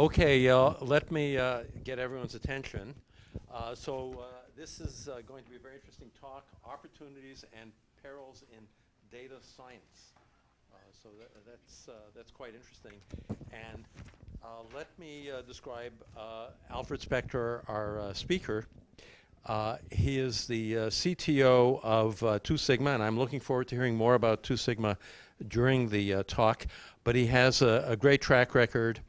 Okay, let me get everyone's attention. This is going to be a very interesting talk, Opportunities and Perils in Data Science. That's quite interesting. And let me describe Alfred Spector, our speaker. He is the CTO of 2 Sigma, and I'm looking forward to hearing more about 2 Sigma during the talk. But he has a great track record.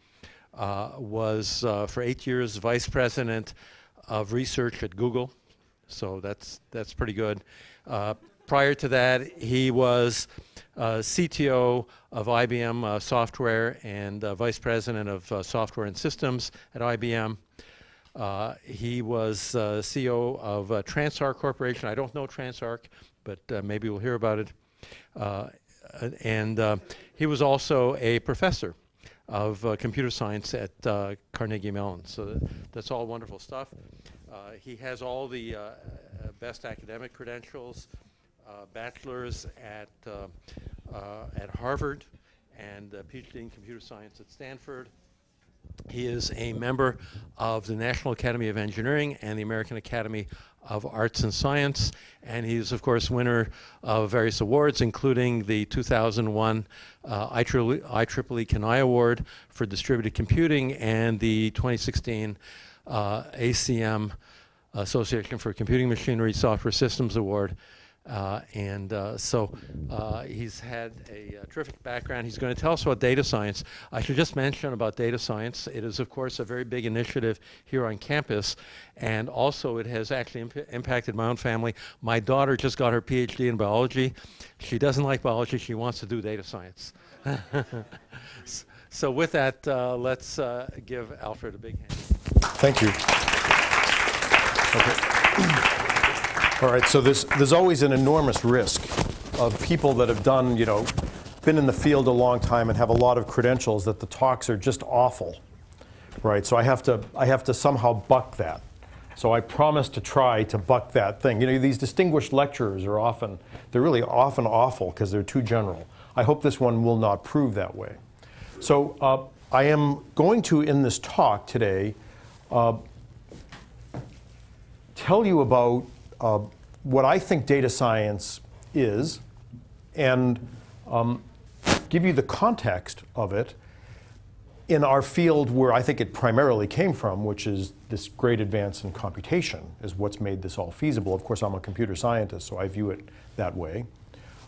Was for 8 years vice president of research at Google, so that's pretty good. Prior to that, he was CTO of IBM Software and vice president of Software and Systems at IBM. He was CEO of Transarc Corporation. I don't know Transarc, but maybe we'll hear about it. He was also a professor of computer science at Carnegie Mellon. So that's all wonderful stuff. He has all the best academic credentials, bachelor's at Harvard and a PhD in computer science at Stanford. He is a member of the National Academy of Engineering and the American Academy of Arts and Science, and he's of course winner of various awards, including the 2001 IEEE Kenai Award for Distributed Computing and the 2016 ACM, Association for Computing Machinery Software Systems Award. He's had a terrific background. He's going to tell us about data science. I should just mention about data science. It is, of course, a very big initiative here on campus, and also it has actually impacted my own family. My daughter just got her PhD in biology. She doesn't like biology. She wants to do data science. So with that, let's give Alfred a big hand. Thank you. Okay. All right, so there's always an enormous risk of people that have done, been in the field a long time and have a lot of credentials that the talks are just awful, right? So I have to somehow buck that. So I promise to try to buck that thing. These distinguished lecturers are they're really often awful because they're too general. I hope this one will not prove that way. So I am going to, in this talk today, tell you about what I think data science is, and give you the context of it in our field where I think it primarily came from, which is this great advance in computation is what's made this all feasible. Of course, I'm a computer scientist, so I view it that way.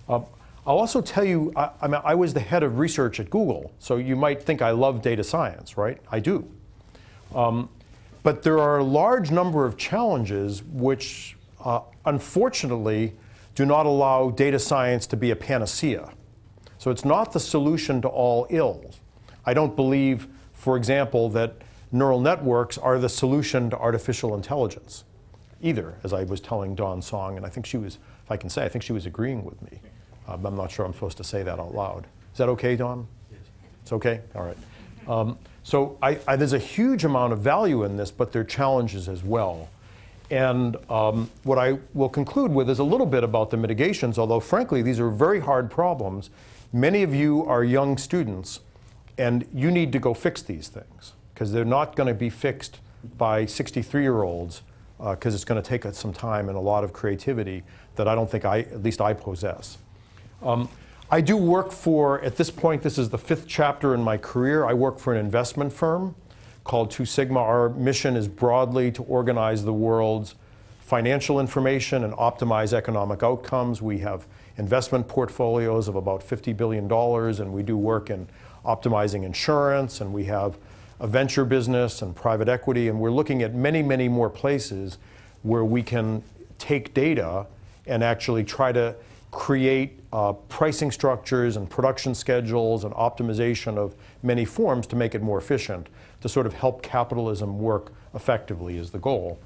I'll also tell you, I was the head of research at Google, so you might think I love data science, right? I do. But there are a large number of challenges which unfortunately do not allow data science to be a panacea. So it's not the solution to all ills. I don't believe, for example, that neural networks are the solution to artificial intelligence either, as I was telling Dawn Song, and I think she was, if I can say, I think she was agreeing with me. I'm not sure I'm supposed to say that out loud. Is that okay, Dawn? Yes. It's okay? All right. So there's a huge amount of value in this, but there are challenges as well. And what I will conclude with is a little bit about the mitigations, although frankly, these are very hard problems. Many of you are young students, and you need to go fix these things, because they're not going to be fixed by 63-year-olds, because it's going to take some time and a lot of creativity that I don't think at least I possess. I do work for, at this point, this is the 5th chapter in my career, I work for an investment firm called 2 Sigma. Our mission is broadly to organize the world's financial information and optimize economic outcomes. We have investment portfolios of about $50 billion, and we do work in optimizing insurance, and we have a venture business and private equity, and we're looking at many, many more places where we can take data and actually try to create pricing structures and production schedules and optimization of many forms to make it more efficient, to sort of help capitalism work effectively is the goal.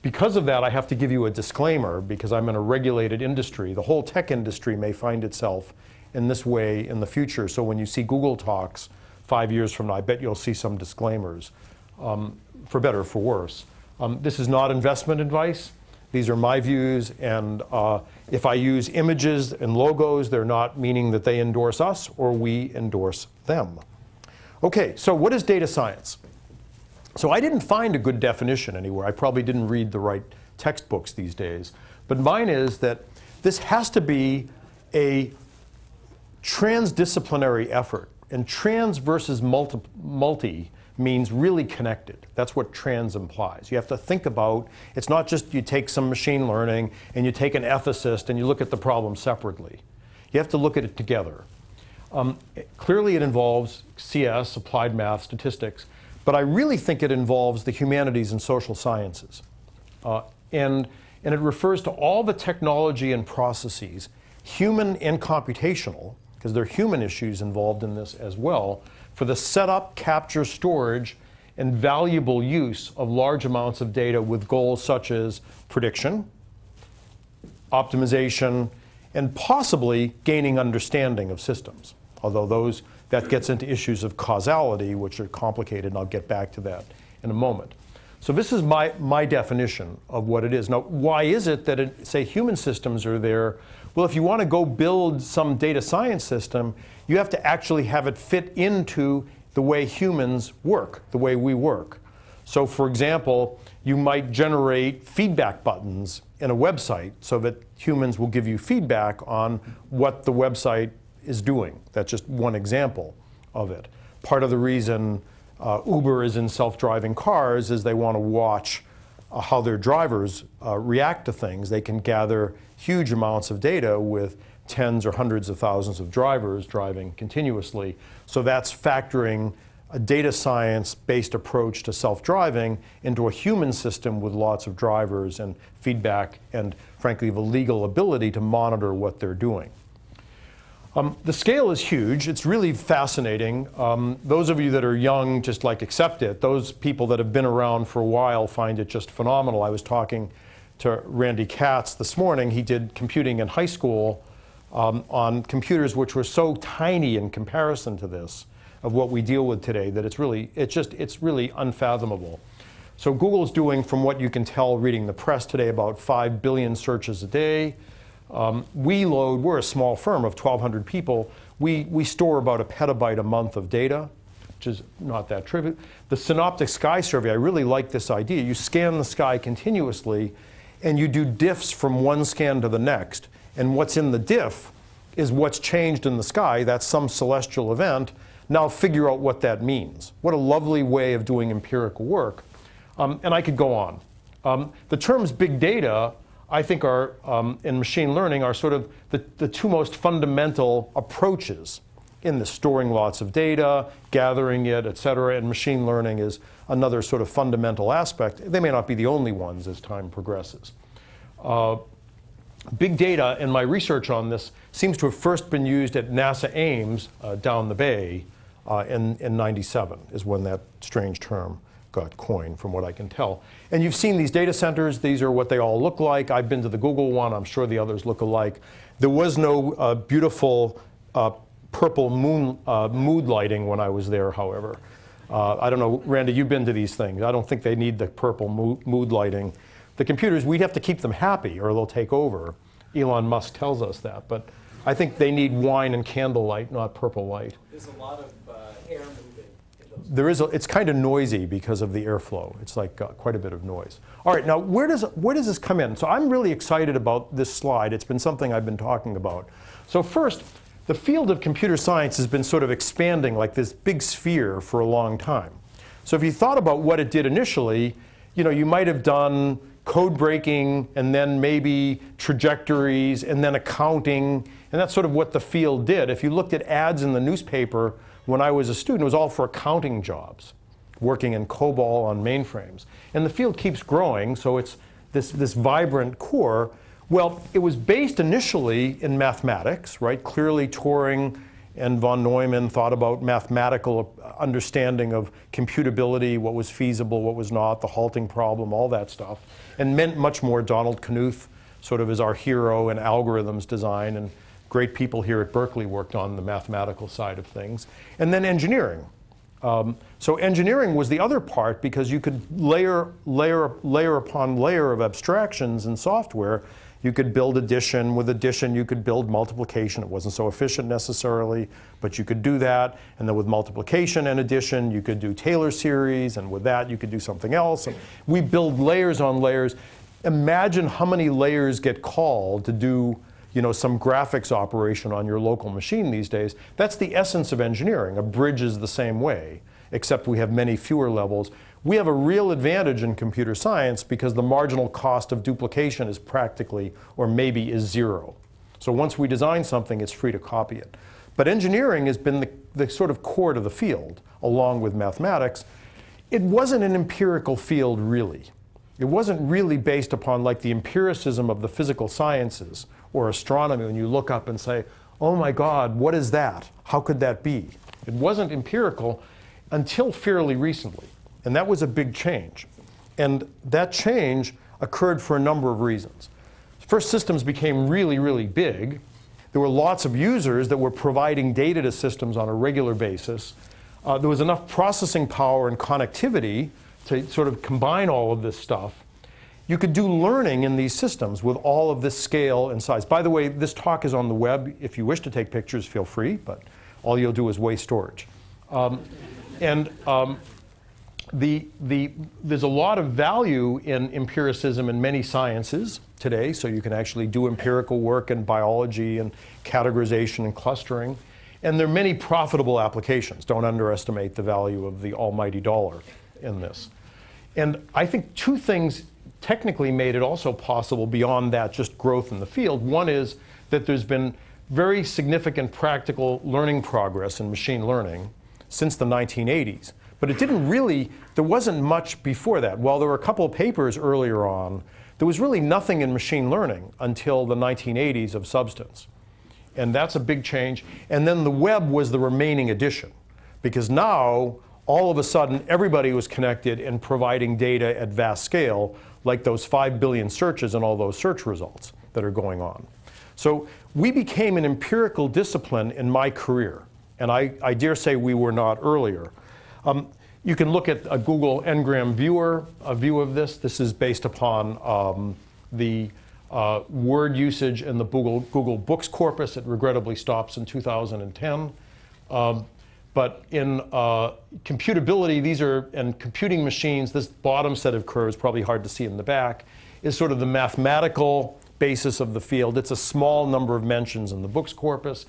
Because of that, I have to give you a disclaimer, because I'm in a regulated industry. The whole tech industry may find itself in this way in the future. So when you see Google talks 5 years from now, I bet you'll see some disclaimers, for better or for worse. This is not investment advice. These are my views, and if I use images and logos, they're not meaning that they endorse us or we endorse them. Okay, so what is data science? So I didn't find a good definition anywhere. I probably didn't read the right textbooks these days. But mine is that this has to be a transdisciplinary effort. And trans versus multi means really connected. That's what trans implies. You have to think about, it's not just you take some machine learning and you take an ethicist and you look at the problem separately. You have to look at it together. Clearly it involves CS, applied math, statistics, but I really think it involves the humanities and social sciences. And it refers to all the technology and processes, human and computational, because there are human issues involved in this as well, for the setup, capture, storage, and valuable use of large amounts of data with goals such as prediction, optimization, and possibly gaining understanding of systems. Although that gets into issues of causality, which are complicated, and I'll get back to that in a moment. So this is my definition of what it is. Now, why is it that, say, human systems are there? Well, if you want to go build some data science system, you have to actually have it fit into the way humans work, the way we work. So, for example, you might generate feedback buttons in a website so that humans will give you feedback on what the website is doing. That's just one example of it. Part of the reason Uber is in self-driving cars is they want to watch how their drivers react to things. They can gather huge amounts of data with tens or hundreds of thousands of drivers driving continuously. So that's factoring a data science-based approach to self-driving into a human system with lots of drivers and feedback and, frankly, the legal ability to monitor what they're doing. The scale is huge. It's really fascinating. Those of you that are young just accept it. Those people that have been around for a while find it just phenomenal. I was talking to Randy Katz this morning. He did computing in high school on computers which were so tiny in comparison to this, of what we deal with today, that it's really unfathomable. So Google's doing, from what you can tell reading the press today, about 5 billion searches a day. We're a small firm of 1,200 people. We store about 1 petabyte a month of data, which is not that trivial. The Synoptic Sky Survey, I really like this idea. You scan the sky continuously, and you do diffs from one scan to the next. And what's in the diff is what's changed in the sky. That's some celestial event. Now figure out what that means. What a lovely way of doing empirical work. And I could go on. The terms big data, I think, are in machine learning, are sort of the two most fundamental approaches in the storing lots of data, gathering it, et cetera. And machine learning is another sort of fundamental aspect. They may not be the only ones as time progresses. Big data, in my research on this, seems to have first been used at NASA Ames down the bay in '97 is when that strange term got coined, from what I can tell. And you've seen these data centers. These are what they all look like. I've been to the Google one. I'm sure the others look alike. There was no beautiful purple mood lighting when I was there, however. I don't know, Randy, you've been to these things. I don't think they need the purple mood lighting. The computers, we'd have to keep them happy or they'll take over. Elon Musk tells us that. But I think they need wine and candlelight, not purple light. There's a lot of air moving in those. It's kind of noisy because of the airflow. It's like quite a bit of noise. All right, now where does this come in? So I'm really excited about this slide. It's been something I've been talking about. So first, the field of computer science has been sort of expanding like this big sphere for a long time. So if you thought about what it did initially, you might have done code breaking and then maybe trajectories and then accounting, and that's sort of what the field did. If you looked at ads in the newspaper when I was a student, it was all for accounting jobs, working in COBOL on mainframes. And the field keeps growing, so it's this vibrant core. Well, it was based initially in mathematics, right? Clearly Turing and von Neumann thought about mathematical understanding of computability, what was feasible, what was not, the halting problem, all that stuff. And meant much more. Donald Knuth sort of is our hero in algorithms design, and great people here at Berkeley worked on the mathematical side of things. And then engineering. So engineering was the other part, because you could layer upon layer of abstractions in software You could build addition. With addition, you could build multiplication. It wasn't so efficient necessarily, but you could do that. And then with multiplication and addition, you could do Taylor series. And with that, you could do something else. And we build layers on layers. Imagine how many layers get called to do some graphics operation on your local machine these days. That's the essence of engineering. A bridge is the same way, except we have many fewer levels. We have a real advantage in computer science because the marginal cost of duplication is practically, or maybe is, zero. So once we design something, it's free to copy it. But engineering has been the sort of core to the field, along with mathematics. It wasn't an empirical field, really. It wasn't really based upon like the empiricism of the physical sciences or astronomy when you look up and say, oh my God, what is that? How could that be? It wasn't empirical until fairly recently. And that was a big change. And that change occurred for a number of reasons. First, systems became really, really big. There were lots of users that were providing data to systems on a regular basis. There was enough processing power and connectivity to sort of combine all of this stuff. You could do learning in these systems with all of this scale and size. By the way, this talk is on the web. If you wish to take pictures, feel free, but all you'll do is waste storage. There's a lot of value in empiricism in many sciences today, so you can actually do empirical work in biology and categorization and clustering. And there are many profitable applications. Don't underestimate the value of the almighty dollar in this. And I think two things technically made it also possible beyond that just growth in the field. One is that there's been very significant practical learning progress in machine learning since the 1980s. But it didn't really, there wasn't much before that. While there were a couple of papers earlier on, there was really nothing in machine learning until the 1980s of substance. And that's a big change. And then the web was the remaining addition. Because now, all of a sudden, everybody was connected and providing data at vast scale, like those 5 billion searches and all those search results that are going on. So we became an empirical discipline in my career. And I dare say we were not earlier. You can look at a Google Ngram viewer, a view of this. This is based upon the word usage in the Google Books corpus. It regrettably stops in 2010. But in computability, these are, and computing machines, this bottom set of curves, probably hard to see in the back, is sort of the mathematical basis of the field. It's a small number of mentions in the books corpus.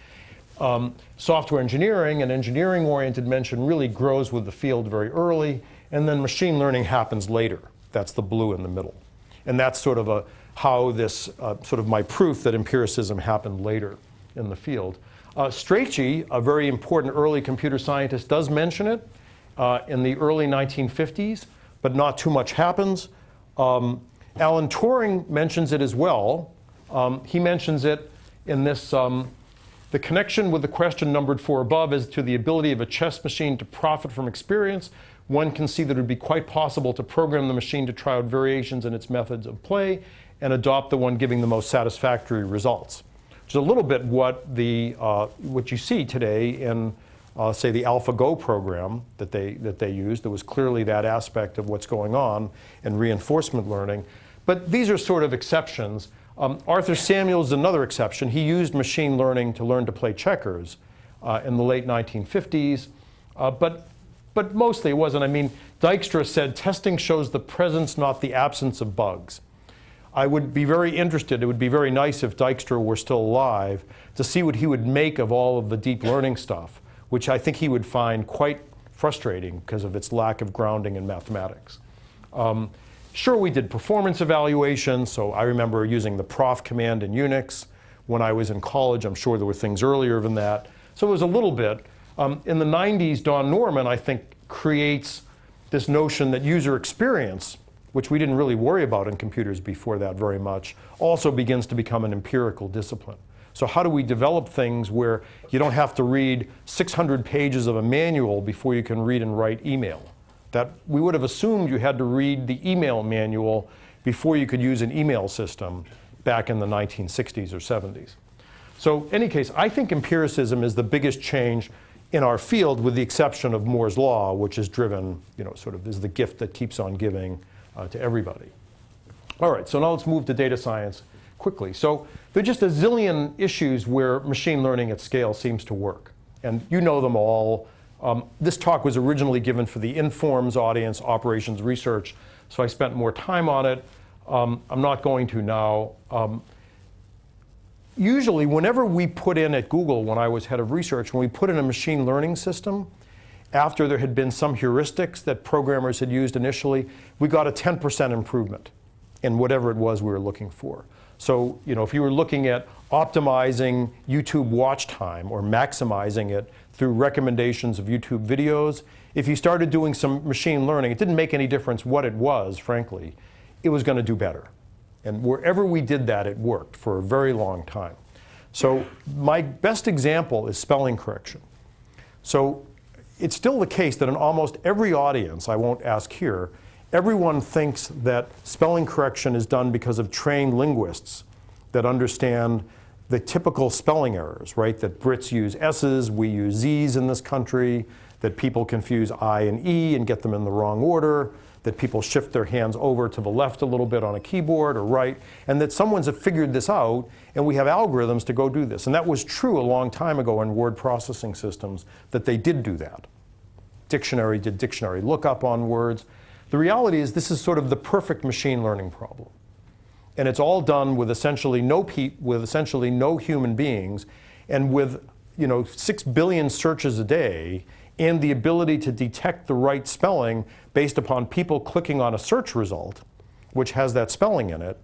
Software engineering and engineering-oriented mention really grows with the field very early, and then machine learning happens later. That's the blue in the middle. And that's sort of how this, sort of my proof that empiricism happened later in the field. Strachey, a very important early computer scientist, does mention it in the early 1950s, but not too much happens. Alan Turing mentions it as well. He mentions it in this, the connection with the question numbered 4 above is to the ability of a chess machine to profit from experience. One can see that it would be quite possible to program the machine to try out variations in its methods of play and adopt the one giving the most satisfactory results. Which is a little bit what you see today in, say, the AlphaGo program that they used. There was clearly that aspect of what's going on in reinforcement learning. But these are sort of exceptions. Arthur Samuels is another exception. He used machine learning to learn to play checkers in the late 1950s. But mostly it wasn't. I mean, Dijkstra said, testing shows the presence, not the absence of bugs. I would be very interested, it would be very nice if Dijkstra were still alive, to see what he would make of all of the deep learning stuff, which I think he would find quite frustrating because of its lack of grounding in mathematics. Sure, we did performance evaluation, so I remember using the prof command in Unix when I was in college. I'm sure there were things earlier than that. So it was a little bit. In the 90s, Don Norman, I think, creates this notion that user experience, which we didn't really worry about in computers before that very much, also begins to become an empirical discipline. So how do we develop things where you don't have to read 600 pages of a manual before you can read and write email? That we would have assumed you had to read the email manual before you could use an email system back in the 1960s or 70s. So in any case, I think empiricism is the biggest change in our field, with the exception of Moore's law, which is driven, sort of is the gift that keeps on giving to everybody. All right, so now let's move to data science. quickly. So there are just a zillion issues where machine learning at scale seems to work. And you know them all. This talk was originally given for the Informs audience, operations research, so I spent more time on it. I'm not going to now. Usually, whenever we put in at Google, when I was head of research, when we put in a machine learning system, after there had been some heuristics that programmers had used initially, we got a 10% improvement in whatever it was we were looking for. So, if you were looking at optimizing YouTube watch time or maximizing it through recommendations of YouTube videos, if you started doing some machine learning, it didn't make any difference what it was, frankly, it was going to do better. And wherever we did that, it worked for a very long time. So my best example is spelling correction. So it's still the case that in almost every audience, I won't ask here, everyone thinks that spelling correction is done because of trained linguists that understand the typical spelling errors, right? That Brits use S's, we use Z's in this country, that people confuse I and E and get them in the wrong order, that people shift their hands over to the left a little bit on a keyboard or right, and that someone's have figured this out, and we have algorithms to go do this. And that was true a long time ago in word processing systems, that they did do that. Dictionary did dictionary lookup on words. The reality is this is sort of the perfect machine learning problem. And it's all done with essentially no human beings, and with 6 billion searches a day, and the ability to detect the right spelling based upon people clicking on a search result, which has that spelling in it.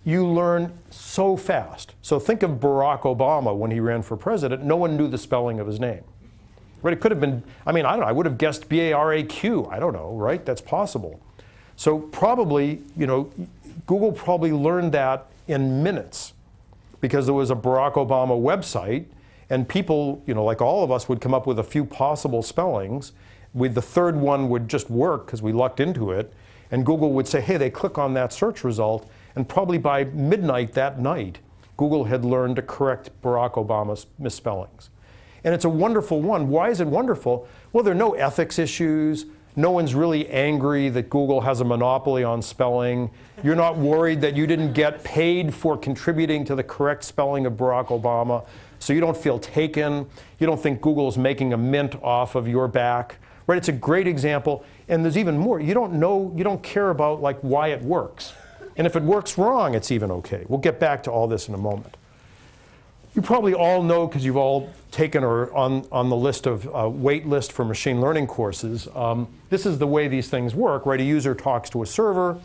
You learn so fast. So think of Barack Obama when he ran for president. No one knew the spelling of his name. Right? It could have been, I don't know, I would have guessed B-A-R-A-Q. I don't know, right? That's possible. So probably, Google probably learned that in minutes because there was a Barack Obama website, and people, like all of us, would come up with a few possible spellings. The third one would just work because we lucked into it. And Google would say, hey, they click on that search result. And probably by midnight that night, Google had learned to correct Barack Obama's misspellings. And it's a wonderful one. Why is it wonderful? Well, there are no ethics issues. No one's really angry that Google has a monopoly on spelling. You're not worried that you didn't get paid for contributing to the correct spelling of Barack Obama. So you don't feel taken. You don't think Google's making a mint off of your back. Right? It's a great example. And there's even more. You don't care about why it works. And if it works wrong, it's even okay. We'll get back to all this in a moment. You probably all know, because you've all taken or on the list of wait list for machine learning courses, this is the way these things work, right? A user talks to a server.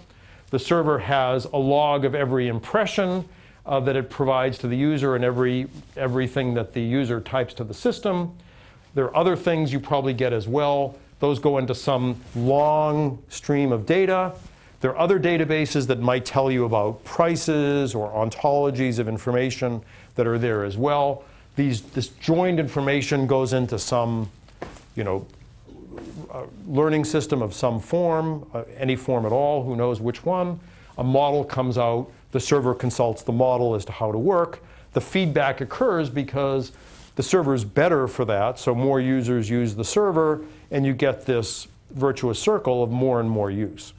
The server has a log of every impression that it provides to the user and everything that the user types to the system. There are other things you probably get as well. Those go into some long stream of data. There are other databases that might tell you about prices or ontologies of information that are there as well. This joined information goes into some learning system of some form, any form at all, who knows which one. A model comes out. The server consults the model as to how to work. The feedback occurs because the server is better for that, so more users use the server, and you get this virtuous circle of more and more use.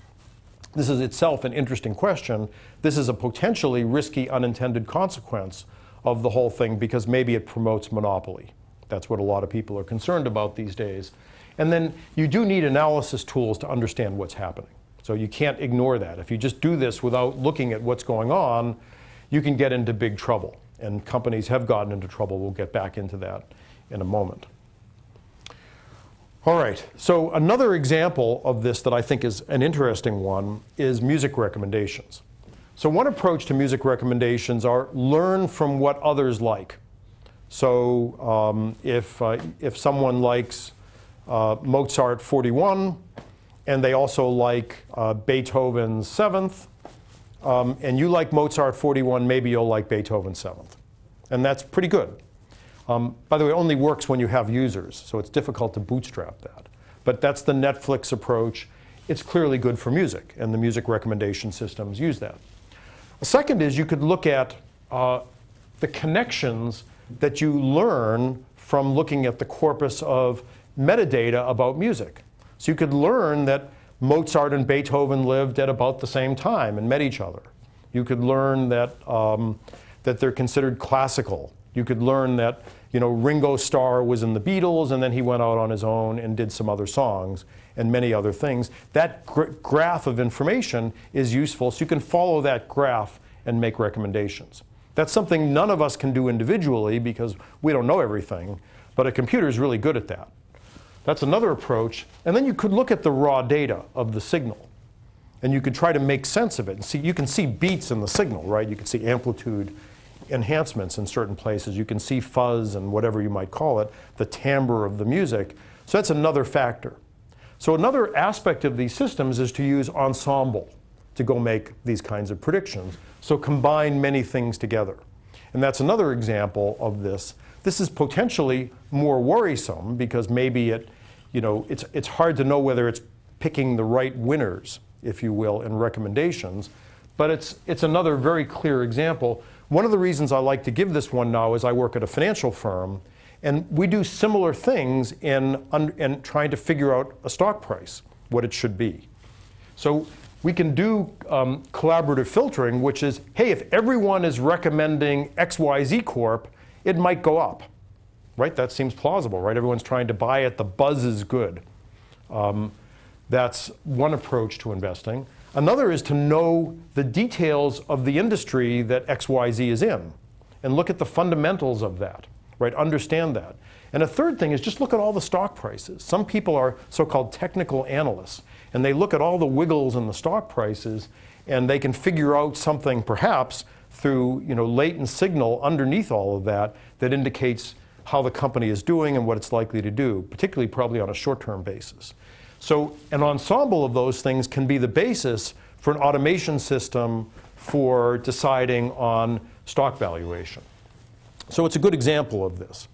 This is itself an interesting question. This is a potentially risky unintended consequence of the whole thing because maybe it promotes monopoly. That's what a lot of people are concerned about these days. And then you do need analysis tools to understand what's happening. So you can't ignore that. If you just do this without looking at what's going on, you can get into big trouble. And companies have gotten into trouble. We'll get back into that in a moment. All right, so another example of this that I think is an interesting one is music recommendations. So one approach to music recommendations are learn from what others like. So if someone likes Mozart 41, and they also like Beethoven's 7th, and you like Mozart 41, maybe you'll like Beethoven's 7th. And that's pretty good. By the way, it only works when you have users, so it's difficult to bootstrap that. But that's the Netflix approach. It's clearly good for music, and the music recommendation systems use that. A second is you could look at the connections that you learn from looking at the corpus of metadata about music. So you could learn that Mozart and Beethoven lived at about the same time and met each other. You could learn that, that they're considered classical. You could learn that, you know, Ringo Starr was in the Beatles, and then he went out on his own and did some other songs and many other things. That graph of information is useful, so you can follow that graph and make recommendations. That's something none of us can do individually because we don't know everything, but a computer is really good at that. That's another approach. And then you could look at the raw data of the signal, and you could try to make sense of it. And see, you can see beats in the signal, right? You can see amplitude enhancements in certain places. You can see fuzz and whatever you might call it, the timbre of the music. So that's another factor. So another aspect of these systems is to use ensemble to go make these kinds of predictions. So combine many things together. And that's another example of this. This is potentially more worrisome because maybe it, you know, it's hard to know whether it's picking the right winners, if you will, in recommendations. But it's another very clear example. One of the reasons I like to give this one now is I work at a financial firm, and we do similar things in trying to figure out a stock price, what it should be. So we can do collaborative filtering, which is, hey, if everyone is recommending XYZ Corp, it might go up, right? That seems plausible, right? Everyone's trying to buy it. The buzz is good. That's one approach to investing. Another is to know the details of the industry that XYZ is in and look at the fundamentals of that, right? Understand that. And a third thing is just look at all the stock prices. Some people are so-called technical analysts, and they look at all the wiggles in the stock prices, and they can figure out something perhaps through, you know, latent signal underneath all of that that indicates how the company is doing and what it's likely to do, particularly probably on a short-term basis. So an ensemble of those things can be the basis for an automation system for deciding on stock valuation. So it's a good example of this.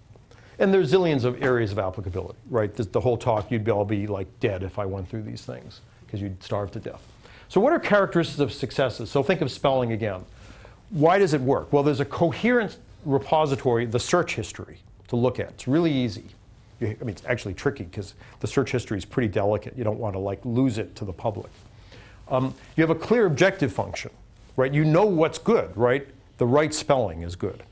And there's zillions of areas of applicability, right? The whole talk, you'd all be like dead if I went through these things because you'd starve to death. So what are characteristics of successes? So think of spelling again. Why does it work? Well, there's a coherent repository, the search history, to look at. It's really easy. I mean, it's actually tricky because the search history is pretty delicate. You don't want to like lose it to the public. You have a clear objective function, right? You know what's good, right? The right spelling is good.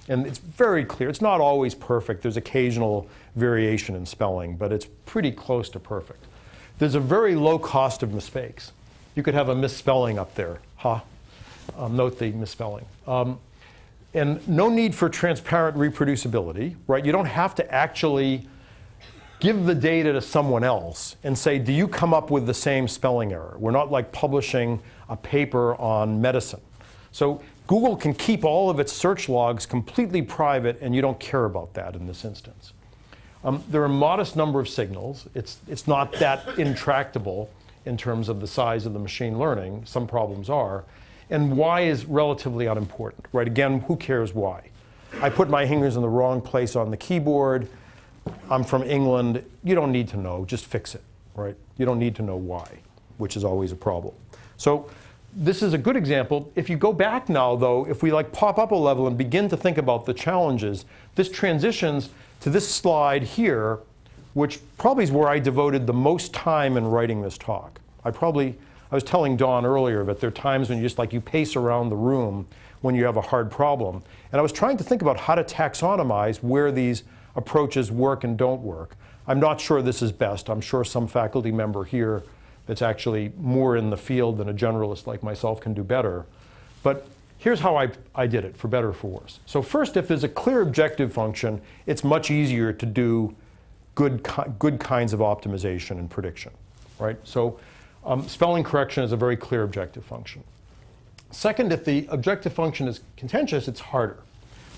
And it's very clear. It's not always perfect. There's occasional variation in spelling, but it's pretty close to perfect. There's a very low cost of mistakes. You could have a misspelling up there. Note the misspelling. And no need for transparent reproducibility, right? You don't have to actually give the data to someone else and say, do you come up with the same spelling error? We're not like publishing a paper on medicine. So Google can keep all of its search logs completely private, and you don't care about that in this instance. There are a modest number of signals. It's not that intractable in terms of the size of the machine learning. Some problems are. And why is relatively unimportant, right? Again, who cares why? I put my fingers in the wrong place on the keyboard. I'm from England. You don't need to know. Just fix it, right? You don't need to know why, which is always a problem. So this is a good example. If you go back now, though, if we like pop up a level and begin to think about the challenges, this transitions to this slide here, which probably is where I devoted the most time in writing this talk. I was telling Dawn earlier that there are times when you pace around the room when you have a hard problem. And I was trying to think about how to taxonomize where these approaches work and don't work. I'm not sure this is best. I'm sure some faculty member here that's actually more in the field than a generalist like myself can do better. But here's how I did it, for better or for worse. So first, if there's a clear objective function, it's much easier to do good kinds of optimization and prediction, right? So spelling correction is a very clear objective function. Second, if the objective function is contentious, it's harder.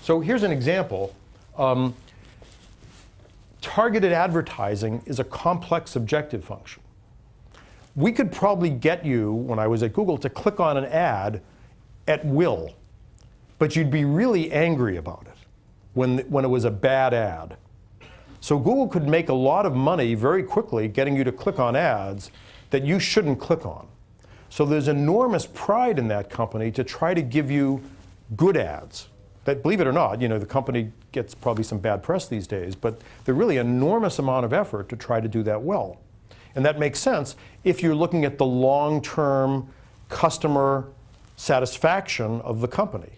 So here's an example. Targeted advertising is a complex objective function. We could probably get you, when I was at Google, to click on an ad at will, but you'd be really angry about it when it was a bad ad. So Google could make a lot of money very quickly getting you to click on ads that you shouldn't click on. So there's enormous pride in that company to try to give you good ads. That, believe it or not, the company gets probably some bad press these days, but there's really an enormous amount of effort to try to do that well. And that makes sense if you're looking at the long-term customer satisfaction of the company.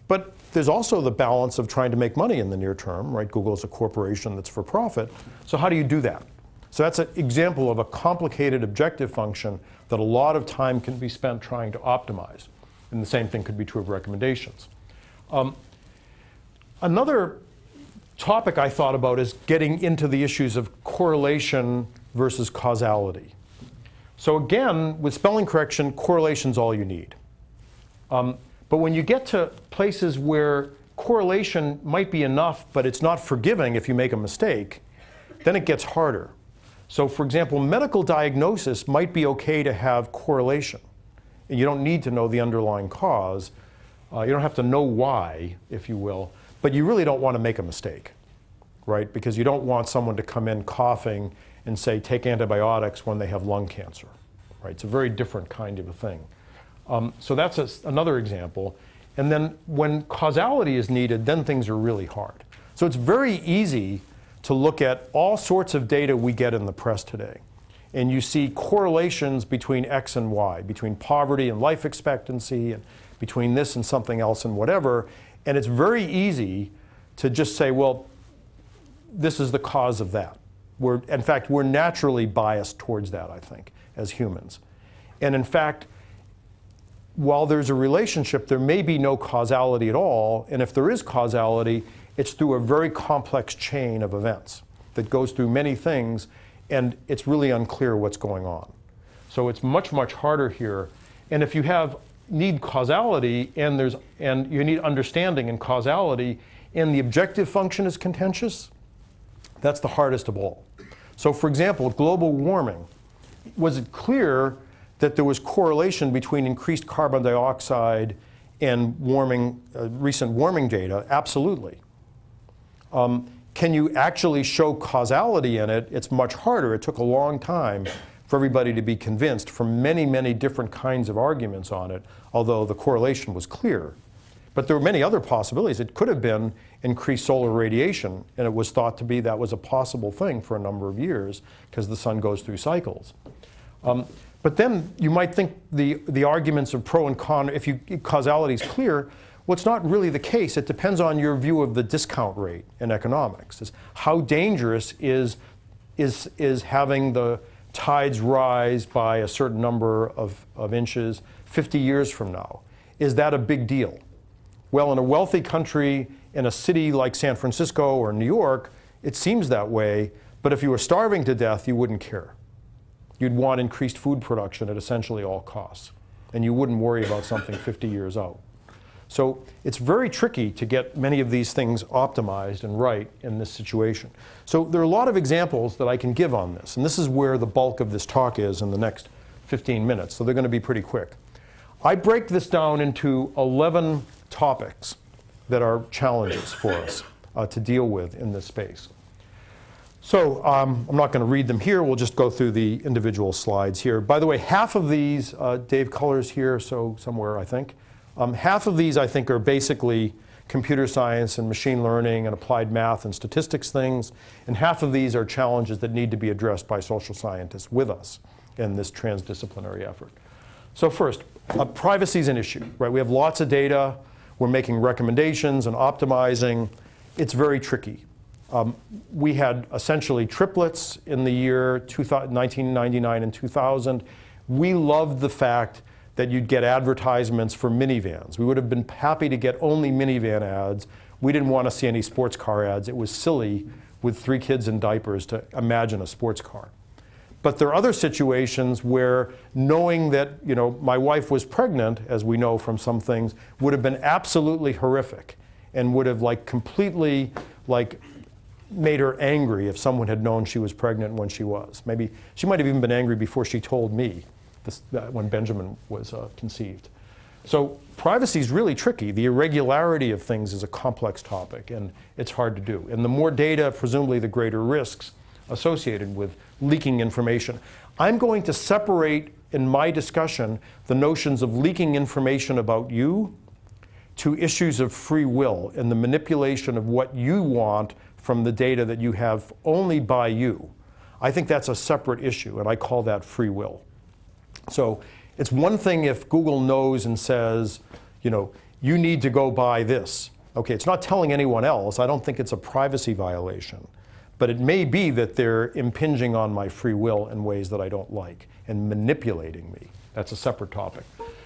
But there's also the balance of trying to make money in the near term, right? Google is a corporation that's for profit. So how do you do that? So that's an example of a complicated objective function that a lot of time can be spent trying to optimize. And the same thing could be true of recommendations. Another topic I thought about is getting into the issues of correlation versus causality. So again, with spelling correction, correlation's all you need. But when you get to places where correlation might be enough, but it's not forgiving if you make a mistake, then it gets harder. So for example, medical diagnosis might be okay to have correlation. And you don't need to know the underlying cause. You don't have to know why, if you will. But you really don't want to make a mistake, right? Because you don't want someone to come in coughing and say, take antibiotics when they have lung cancer, right? It's a very different kind of a thing. So that's another example. And then when causality is needed, then things are really hard. So it's very easy to look at all sorts of data we get in the press today. And you see correlations between X and Y, between poverty and life expectancy, and between this and something else and whatever. And it's very easy to just say, well, this is the cause of that. In fact, we're naturally biased towards that, I think, as humans. And in fact, while there's a relationship, there may be no causality at all. And if there is causality, it's through a very complex chain of events that goes through many things, and it's really unclear what's going on. So it's much, much harder here. And if you need causality and you need understanding and causality, and the objective function is contentious, that's the hardest of all. So for example, global warming. Was it clear that there was correlation between increased carbon dioxide and warming, recent warming data? Absolutely. Can you actually show causality in it? It's much harder. It took a long time for everybody to be convinced from many, many different kinds of arguments on it, although the correlation was clear. But there were many other possibilities. It could have been increased solar radiation, and it was thought to be that was a possible thing for a number of years because the sun goes through cycles. But then you might think the arguments of pro and con, if causality is clear, well, it's not really the case. It depends on your view of the discount rate in economics. It's how dangerous is having the tides rise by a certain number of inches 50 years from now? Is that a big deal? Well, in a wealthy country, in a city like San Francisco or New York, it seems that way. But if you were starving to death, you wouldn't care. You'd want increased food production at essentially all costs. And you wouldn't worry about something 50 years out. So it's very tricky to get many of these things optimized and right in this situation. So there are a lot of examples that I can give on this. And this is where the bulk of this talk is in the next 15 minutes. So they're going to be pretty quick. I break this down into 11 topics that are challenges for us to deal with in this space. So I'm not going to read them here. We'll just go through the individual slides here. By the way, half of these, Dave Culler's here, so somewhere I think. Half of these I think are basically computer science and machine learning and applied math and statistics things. And half of these are challenges that need to be addressed by social scientists with us in this transdisciplinary effort. So first, privacy is an issue, right? We have lots of data. We're making recommendations and optimizing. It's very tricky. We had essentially triplets in the year 1999 and 2000. We loved the fact that you'd get advertisements for minivans. We would have been happy to get only minivan ads. We didn't want to see any sports car ads. It was silly with 3 kids in diapers to imagine a sports car. But there are other situations where knowing that my wife was pregnant, as we know from some things, would have been absolutely horrific and would have completely made her angry if someone had known she was pregnant when she was. Maybe she might have even been angry before she told me when Benjamin was conceived. So privacy is really tricky. The irregularity of things is a complex topic, and it's hard to do. And the more data, presumably the greater risks associated with leaking information. I'm going to separate in my discussion the notions of leaking information about you to issues of free will and the manipulation of what you want from the data that you have only by you. I think that's a separate issue, and I call that free will. So It's one thing if Google knows and says, you know, you need to go buy this. Okay, it's not telling anyone else. I don't think it's a privacy violation. But it may be that they're impinging on my free will in ways that I don't like and manipulating me. That's a separate topic.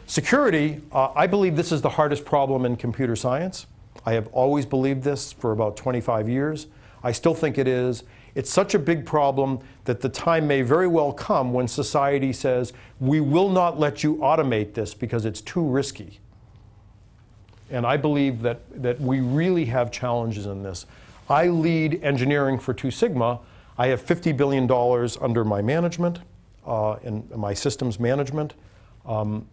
Security, I believe this is the hardest problem in computer science. I have always believed this for about 25 years. I still think it is. It's such a big problem that the time may very well come when society says, we will not let you automate this because it's too risky. And I believe that we really have challenges in this. I lead engineering for 2 Sigma. I have $50 billion under my management, in my systems management. My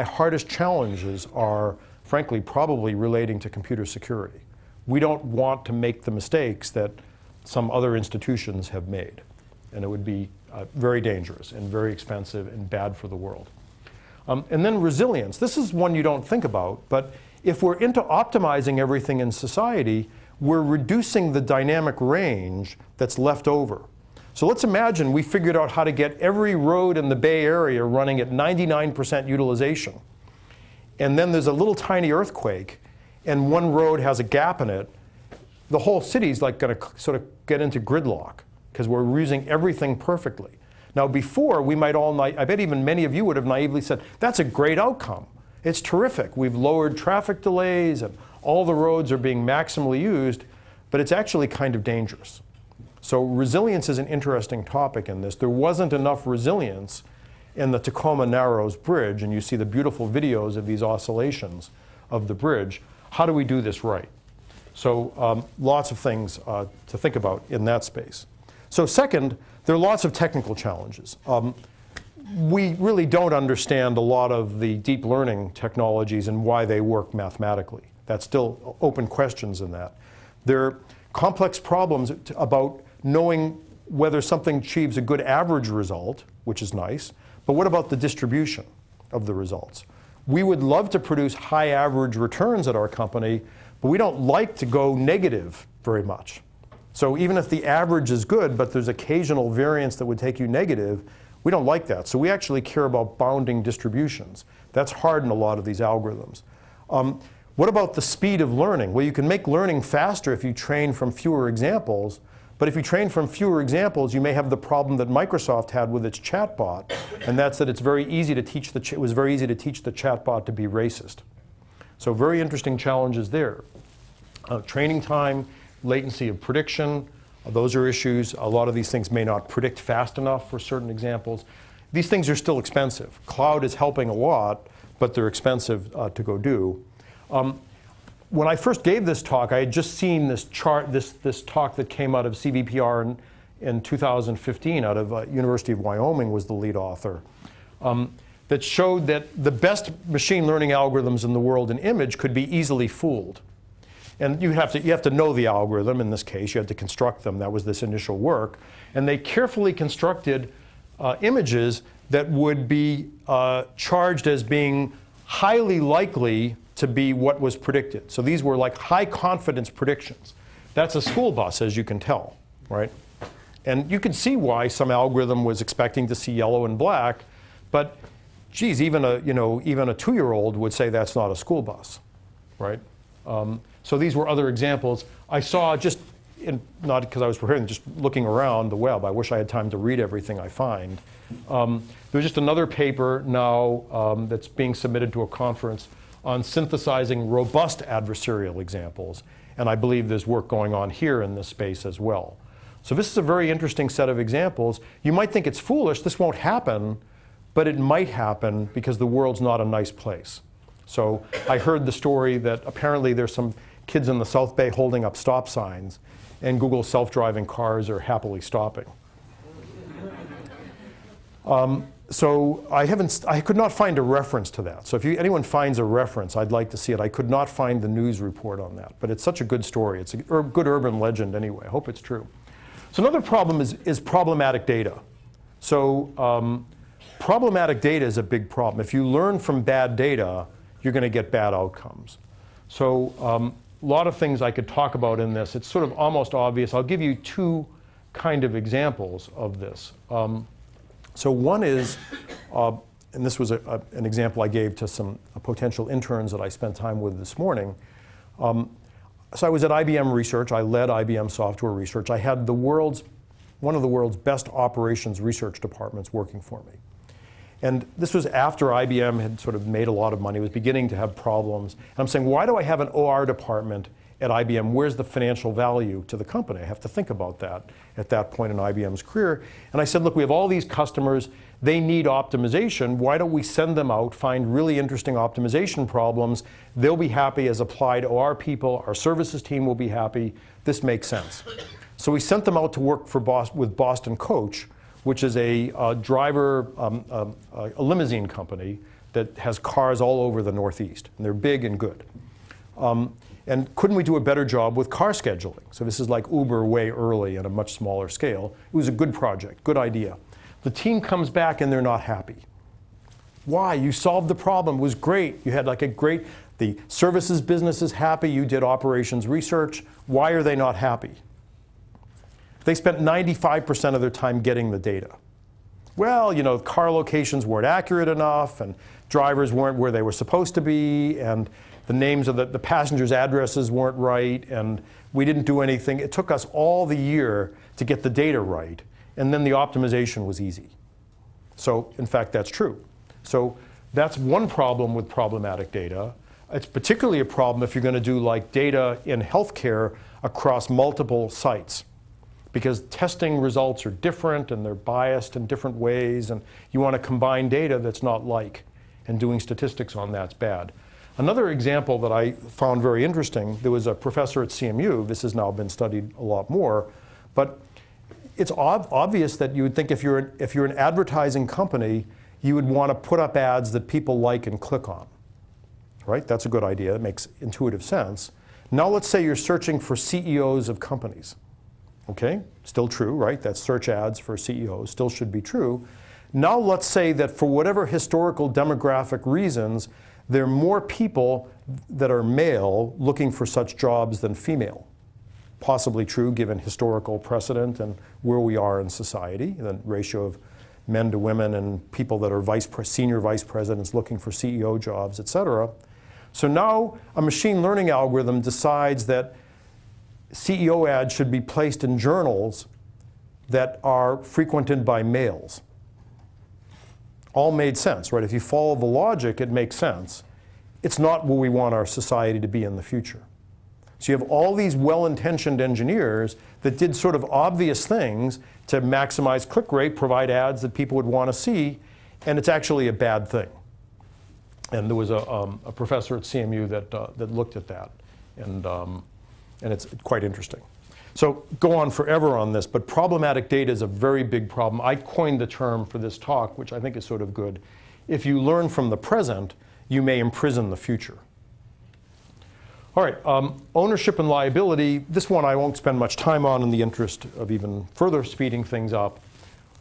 hardest challenges are, frankly, probably relating to computer security. We don't want to make the mistakes that some other institutions have made. And it would be very dangerous and very expensive and bad for the world. And then resilience. This is one you don't think about, but if we're into optimizing everything in society, we're reducing the dynamic range that's left over. So let's imagine we figured out how to get every road in the Bay Area running at 99% utilization. And then there's a little tiny earthquake, and one road has a gap in it. The whole city's like going to sort of get into gridlock because we're using everything perfectly. Now before, we might all, I bet even many of you would have naively said, that's a great outcome. It's terrific. We've lowered traffic delays and all the roads are being maximally used, but it's actually kind of dangerous. So resilience is an interesting topic in this. There wasn't enough resilience in the Tacoma Narrows Bridge, and you see the beautiful videos of these oscillations of the bridge. How do we do this right? So lots of things to think about in that space. So second, there are lots of technical challenges. We really don't understand a lot of the deep learning technologies and why they work mathematically. That's still open questions in that. There are complex problems about knowing whether something achieves a good average result, which is nice, but what about the distribution of the results? We would love to produce high average returns at our company, but we don't like to go negative very much. So even if the average is good, but there's occasional variance that would take you negative, we don't like that. So we actually care about bounding distributions. That's hard in a lot of these algorithms. What about the speed of learning? Well, you can make learning faster if you train from fewer examples. But if you train from fewer examples, you may have the problem that Microsoft had with its chatbot, and that's that it's very easy to teach it was very easy to teach the chatbot to be racist. So very interesting challenges there. Training time, latency of prediction, those are issues. A lot of these things may not predict fast enough for certain examples. These things are still expensive. Cloud is helping a lot, but they're expensive to go do. When I first gave this talk, I had just seen this chart, this talk that came out of CVPR in 2015 out of University of Wyoming was the lead author, that showed that the best machine learning algorithms in the world in image could be easily fooled. And you have to know the algorithm in this case. You had to construct them. That was this initial work. And they carefully constructed images that would be charged as being highly likely to be what was predicted. So these were like high confidence predictions. That's a school bus, as you can tell, right? And you can see why some algorithm was expecting to see yellow and black, but geez, even a 2-year-old would say that's not a school bus, right? So these were other examples. I saw just, not because I was preparing, just looking around the web. I wish I had time to read everything I find. There's just another paper now that's being submitted to a conference on synthesizing robust adversarial examples. And I believe there's work going on here in this space as well. So this is a very interesting set of examples. You might think it's foolish, this won't happen, but it might happen because the world's not a nice place. So I heard the story that apparently there's some kids in the South Bay holding up stop signs, and Google self-driving cars are happily stopping. So I could not find a reference to that. So if anyone finds a reference, I'd like to see it. I could not find the news report on that. But it's such a good story. It's a good urban legend anyway. I hope it's true. So another problem is problematic data. So problematic data is a big problem. If you learn from bad data, you're going to get bad outcomes. So a lot of things I could talk about in this. It's sort of almost obvious. I'll give you 2 kind of examples of this. So one is and this was an example I gave to some potential interns that I spent time with this morning. So I was at IBM Research. I led IBM Software Research. I had one of the world's best operations research departments working for me. And this was after IBM had sort of made a lot of money, was beginning to have problems. And I'm saying, why do I have an OR department at IBM? Where's the financial value to the company? I have to think about that at that point in IBM's career. And I said, look, we have all these customers. They need optimization. Why don't we send them out, find really interesting optimization problems? They'll be happy as applied OR people. Our services team will be happy. This makes sense. So we sent them out to work for with Boston Coach, which is a limousine company that has cars all over the Northeast. And they're big and good. And couldn't we do a better job with car scheduling? So this is like Uber way early at a much smaller scale. It was a good project, good idea. The team comes back and they're not happy. Why? You solved the problem. It was great. You had like the services business is happy. You did operations research. Why are they not happy? They spent 95% of their time getting the data. Well, you know, car locations weren't accurate enough, and drivers weren't where they were supposed to be, and the names of the passengers' addresses weren't right, and we didn't do anything. It took us all the year to get the data right, and then the optimization was easy. So, in fact, that's true. So that's one problem with problematic data. It's particularly a problem if you're going to do like data in healthcare across multiple sites, because testing results are different and they're biased in different ways, and you want to combine data that's not like, and doing statistics on that's bad. Another example that I found very interesting, there was a professor at CMU, this has now been studied a lot more, but it's obvious that you would think if you're an advertising company, you would want to put up ads that people like and click on, right? That's a good idea, it makes intuitive sense. Now let's say you're searching for CEOs of companies. Okay, still true, right? That's search ads for CEOs, still should be true. Now let's say that for whatever historical demographic reasons, there are more people that are male looking for such jobs than female. Possibly true given historical precedent and where we are in society, the ratio of men to women and people that are senior vice presidents looking for CEO jobs, et cetera. So now a machine learning algorithm decides that CEO ads should be placed in journals that are frequented by males. All made sense, right? If you follow the logic, it makes sense. It's not where we want our society to be in the future. So you have all these well-intentioned engineers that did sort of obvious things to maximize click rate, provide ads that people would want to see, and it's actually a bad thing. And there was a professor at CMU that looked at that, and it's quite interesting. So go on forever on this, but problematic data is a very big problem. I coined the term for this talk, which I think is sort of good. If you learn from the present, you may imprison the future. All right, ownership and liability. This one I won't spend much time on in the interest of even further speeding things up.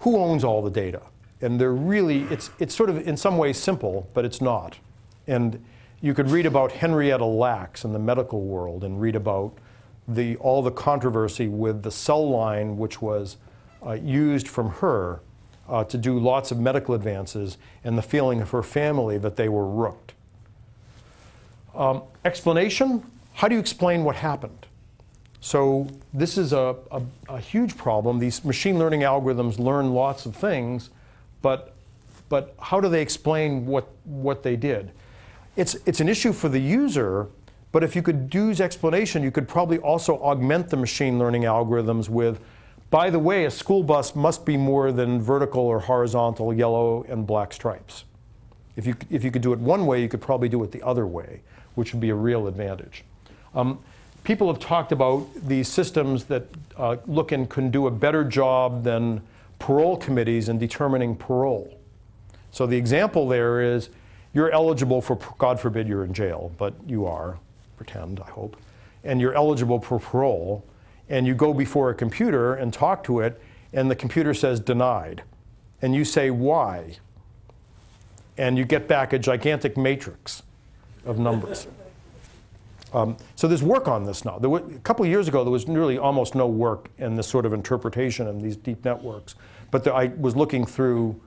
Who owns all the data? And they're really, it's sort of in some ways simple, but it's not. And you could read about Henrietta Lacks in the medical world and read about all the controversy with the cell line which was used from her to do lots of medical advances, and the feeling of her family that they were rooked. Explanation, how do you explain what happened? So this is a huge problem. These machine learning algorithms learn lots of things, but how do they explain what they did? It's an issue for the user, but if you could use explanation, you could probably also augment the machine learning algorithms with, by the way, a school bus must be more than vertical or horizontal yellow and black stripes. If you could do it one way, you could probably do it the other way, which would be a real advantage. People have talked about these systems that look and can do a better job than parole committees in determining parole. So the example there is, you're eligible for, God forbid you're in jail, but you are, pretend, I hope, and you're eligible for parole, and you go before a computer and talk to it, and the computer says denied. And you say, why? And you get back a gigantic matrix of numbers. So there's work on this now. A couple of years ago, there was really almost no work in this sort of interpretation in these deep networks. But I was looking through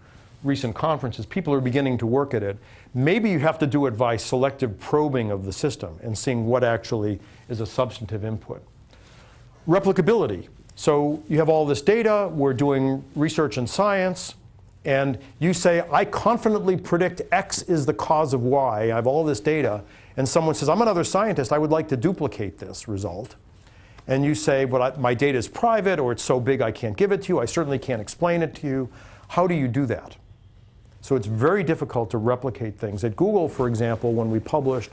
recent conferences, people are beginning to work at it. Maybe you have to do it by selective probing of the system and seeing what actually is a substantive input. Replicability. So you have all this data, we're doing research in science, and you say, I confidently predict X is the cause of Y. I have all this data, and someone says, I'm another scientist, I would like to duplicate this result. And you say, well, my data is private, or it's so big I can't give it to you, I certainly can't explain it to you. How do you do that? So it's very difficult to replicate things. At Google, for example, when we published,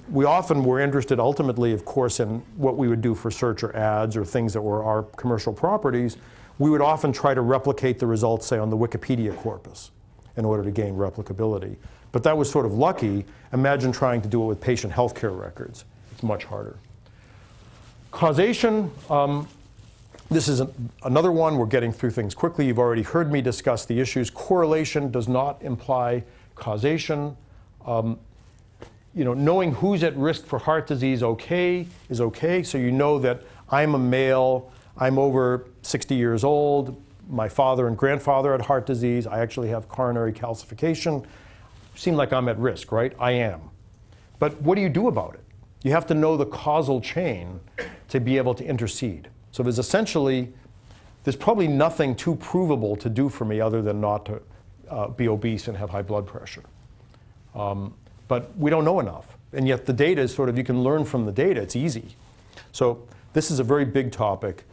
we often were interested ultimately, of course, in what we would do for search or ads or things that were our commercial properties. We would often try to replicate the results, say, on the Wikipedia corpus in order to gain replicability. But that was sort of lucky. Imagine trying to do it with patient healthcare records. It's much harder. Causation. This is another one. We're getting through things quickly. You've already heard me discuss the issues. Correlation does not imply causation. Knowing who's at risk for heart disease is okay. So you know that I'm a male, I'm over 60 years old, my father and grandfather had heart disease, I actually have coronary calcification. Seem like I'm at risk, right? I am. But what do you do about it? You have to know the causal chain to be able to intercede. So there's probably nothing too provable to do for me other than not to be obese and have high blood pressure. But we don't know enough. And yet the data is sort of, you can learn from the data. It's easy. So this is a very big topic.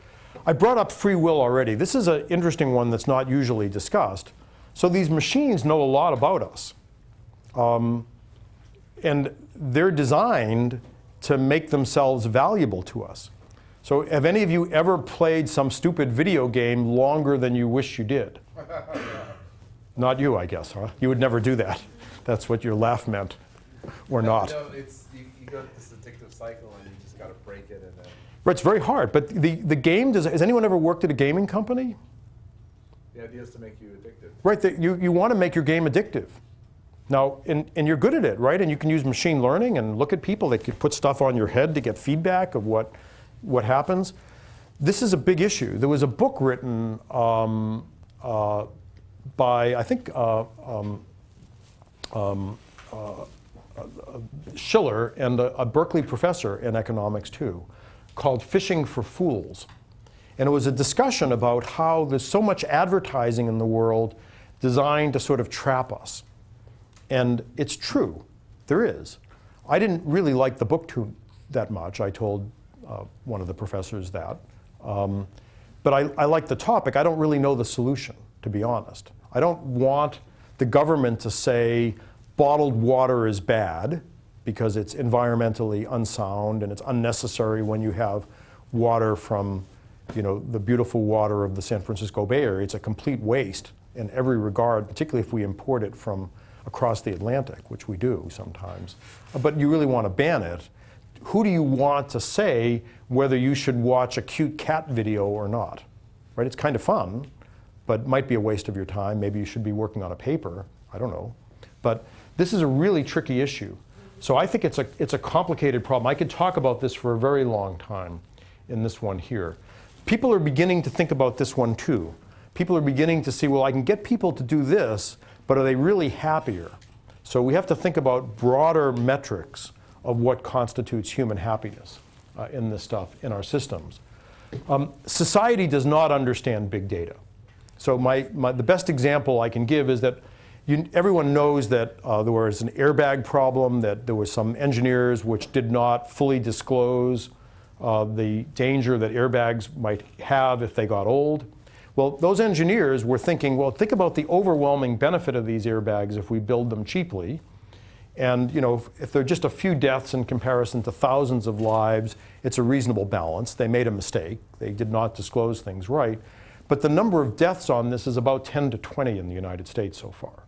I brought up free will already. This is an interesting one that's not usually discussed. So these machines know a lot about us. And they're designed to make themselves valuable to us. So have any of you ever played some stupid video game longer than you wish you did? Not you, I guess, huh? You would never do that. That's what your laugh meant, or not. You go to this addictive cycle and you just got to break it. And then Right, it's very hard. But the game, has anyone ever worked at a gaming company? the idea is to make you addicted. Right, you want to make your game addictive. Now, and you're good at it, right? And you can use machine learning and look at people that could put stuff on your head to get feedback of what happens. This is a big issue. There was a book written by, I think, Schiller and a Berkeley professor in economics too, called Fishing for Fools. And it was a discussion about how there's so much advertising in the world designed to sort of trap us. And it's true, there is. I didn't really like the book that much. I told one of the professors that. But I like the topic. I don't really know the solution, to be honest. I don't want the government to say bottled water is bad because it's environmentally unsound and it's unnecessary when you have water from the beautiful water of the San Francisco Bay Area. It's a complete waste in every regard, particularly if we import it from across the Atlantic, which we do sometimes. But you really want to ban it. Who do you want to say whether you should watch a cute cat video or not? Right? It's kind of fun, but might be a waste of your time. Maybe you should be working on a paper. I don't know. But this is a really tricky issue. So I think it's a complicated problem. I could talk about this for a very long time in this one here. People are beginning to think about this one too. People are beginning to see, well, I can get people to do this, but are they really happier? So we have to think about broader metrics of what constitutes human happiness in this stuff, in our systems. Society does not understand big data. So the best example I can give is that everyone knows that there was an airbag problem, that there were some engineers which did not fully disclose the danger that airbags might have if they got old. Well, those engineers were thinking, well, think about the overwhelming benefit of these airbags if we build them cheaply. And if they're just a few deaths in comparison to thousands of lives, it's a reasonable balance. They made a mistake. They did not disclose things right. But the number of deaths on this is about 10 to 20 in the United States so far.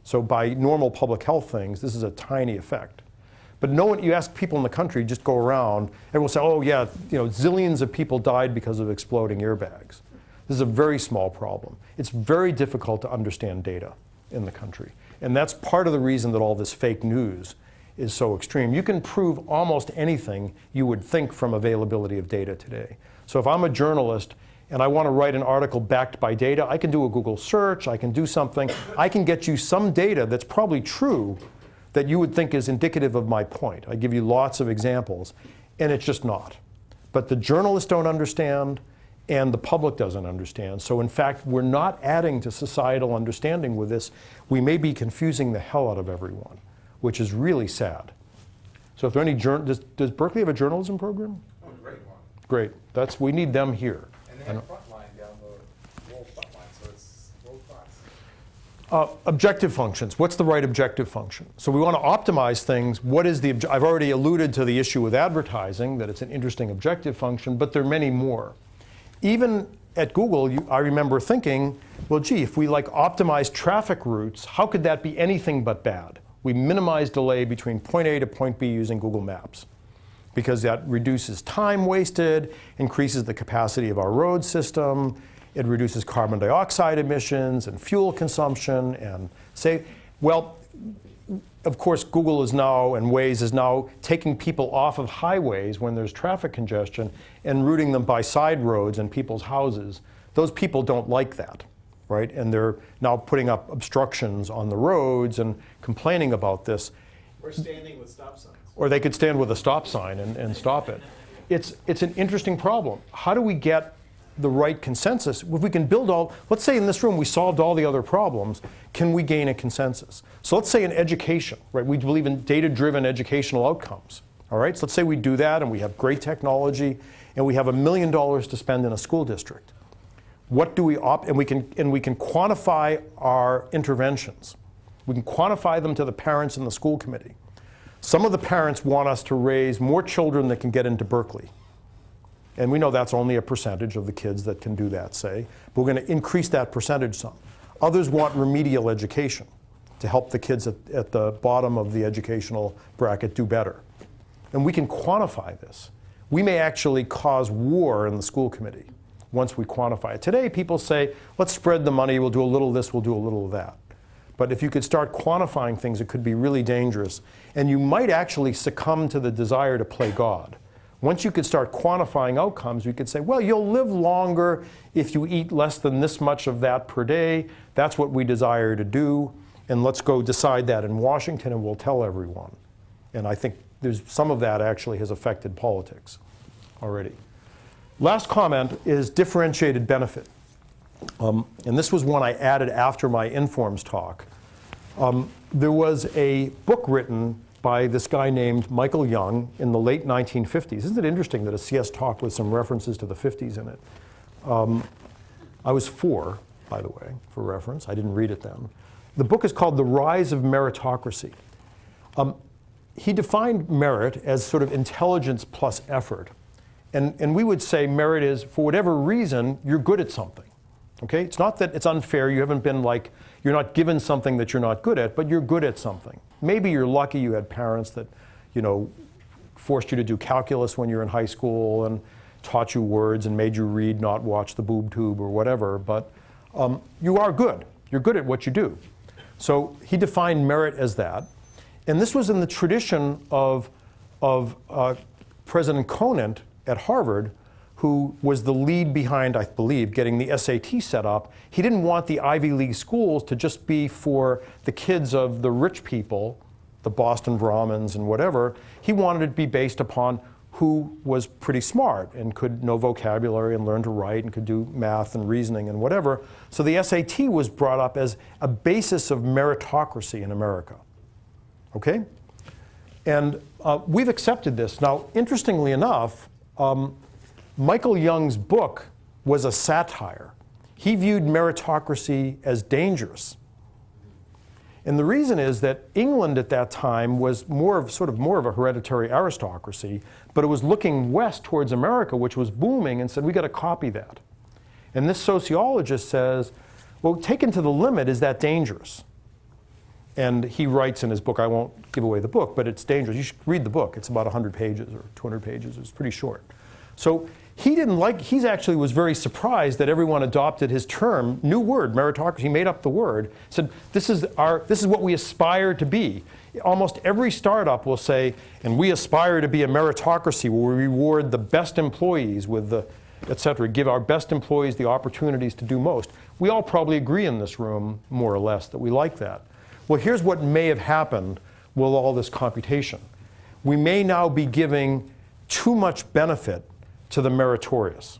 So by normal public health things, this is a tiny effect. But no one, you ask people in the country, just go around, everyone will say, oh yeah, zillions of people died because of exploding airbags. This is a very small problem. It's very difficult to understand data in the country. And that's part of the reason that all this fake news is so extreme. You can prove almost anything you would think from availability of data today. So if I'm a journalist and I want to write an article backed by data, I can do a Google search, I can do something. I can get you some data that's probably true that you would think is indicative of my point. I give you lots of examples, and it's just not. But the journalists don't understand, and the public doesn't understand. So in fact, we're not adding to societal understanding with this. We may be confusing the hell out of everyone, which is really sad. So if there are any does Berkeley have a journalism program? Oh, great one. Great. We need them here. And they have Frontline down the wall Frontline, so it's world class. Objective functions. What's the right objective function? So we want to optimize things. What is the I've already alluded to the issue with advertising, that it's an interesting objective function, but there are many more. Even at Google, I remember thinking, well, gee, if we optimize traffic routes, how could that be anything but bad? We minimize delay between point A to point B using Google Maps, because that reduces time wasted, increases the capacity of our road system, it reduces carbon dioxide emissions and fuel consumption, and well, of course, Google is now, and Waze is now, taking people off of highways when there's traffic congestion and routing them by side roads and people's houses. Those people don't like that, right? And they're now putting up obstructions on the roads and complaining about this. Or standing with stop signs. Or they could stand with a stop sign and stop it. It's an interesting problem. How do we get the right consensus? If we can build let's say in this room we solved all the other problems, can we gain a consensus? So let's say in education, right? We believe in data-driven educational outcomes, all right? So let's say we do that and we have great technology and we have $1 million to spend in a school district. What do we and we can quantify our interventions. We can quantify them to the parents in the school committee. Some of the parents want us to raise more children that can get into Berkeley. And we know that's only a percentage of the kids that can do that, say. But we're going to increase that percentage some. Others want remedial education to help the kids at the bottom of the educational bracket do better. And we can quantify this. We may actually cause war in the school committee once we quantify it. Today, people say, let's spread the money. We'll do a little of this. We'll do a little of that. But if you could start quantifying things, it could be really dangerous. And you might actually succumb to the desire to play God. Once you could start quantifying outcomes, you could say, well, you'll live longer if you eat less than this much of that per day. That's what we desire to do. And let's go decide that in Washington, and we'll tell everyone. And I think some of that actually has affected politics already. Last comment is differentiated benefit. And this was one I added after my Informs talk. There was a book written by this guy named Michael Young in the late 1950s. Isn't it interesting that a CS talk with some references to the 50s in it? I was 4, by the way, for reference. I didn't read it then. The book is called The Rise of Meritocracy. He defined merit as sort of intelligence plus effort. And we would say merit is, for whatever reason, you're good at something. Okay? It's not that it's unfair. You haven't been you're not given something that you're not good at, but you're good at something. Maybe you're lucky you had parents that, forced you to do calculus when you were in high school and taught you words and made you read, not watch the boob tube or whatever. But you are good. You're good at what you do. So he defined merit as that. And this was in the tradition of President Conant at Harvard, who was the lead behind, I believe, getting the SAT set up. He didn't want the Ivy League schools to just be for the kids of the rich people, the Boston Brahmins and whatever. He wanted it to be based upon who was pretty smart and could know vocabulary and learn to write and could do math and reasoning and whatever. So the SAT was brought up as a basis of meritocracy in America. Okay? And we've accepted this. Now, interestingly enough, Michael Young's book was a satire. He viewed meritocracy as dangerous. And the reason is that England at that time was more of a hereditary aristocracy, but it was looking west towards America, which was booming, and said, we got to copy that. And this sociologist says, well, taken to the limit, is that dangerous? And he writes in his book, I won't give away the book, but it's dangerous. You should read the book. It's about 100 pages or 200 pages. It's pretty short. So he actually was very surprised that everyone adopted his term, new word, meritocracy. He made up the word, said, this is what we aspire to be. Almost every startup will say, and we aspire to be a meritocracy where we reward the best employees with the et cetera. Give our best employees the opportunities to do most. We all probably agree in this room, more or less, that we like that. Well, here's what may have happened with all this computation. We may now be giving too much benefit to the meritorious.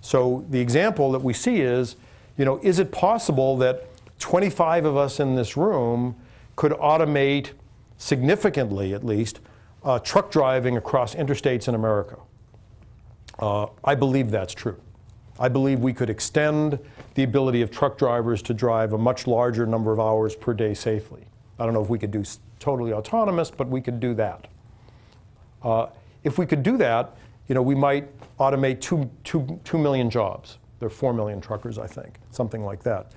So the example that we see is, is it possible that 25 of us in this room could automate significantly, at least, truck driving across interstates in America? I believe that's true. I believe we could extend the ability of truck drivers to drive a much larger number of hours per day safely. I don't know if we could do totally autonomous, but we could do that. If we could do that, we might automate 2 million jobs. There are 4 million truckers, I think, something like that.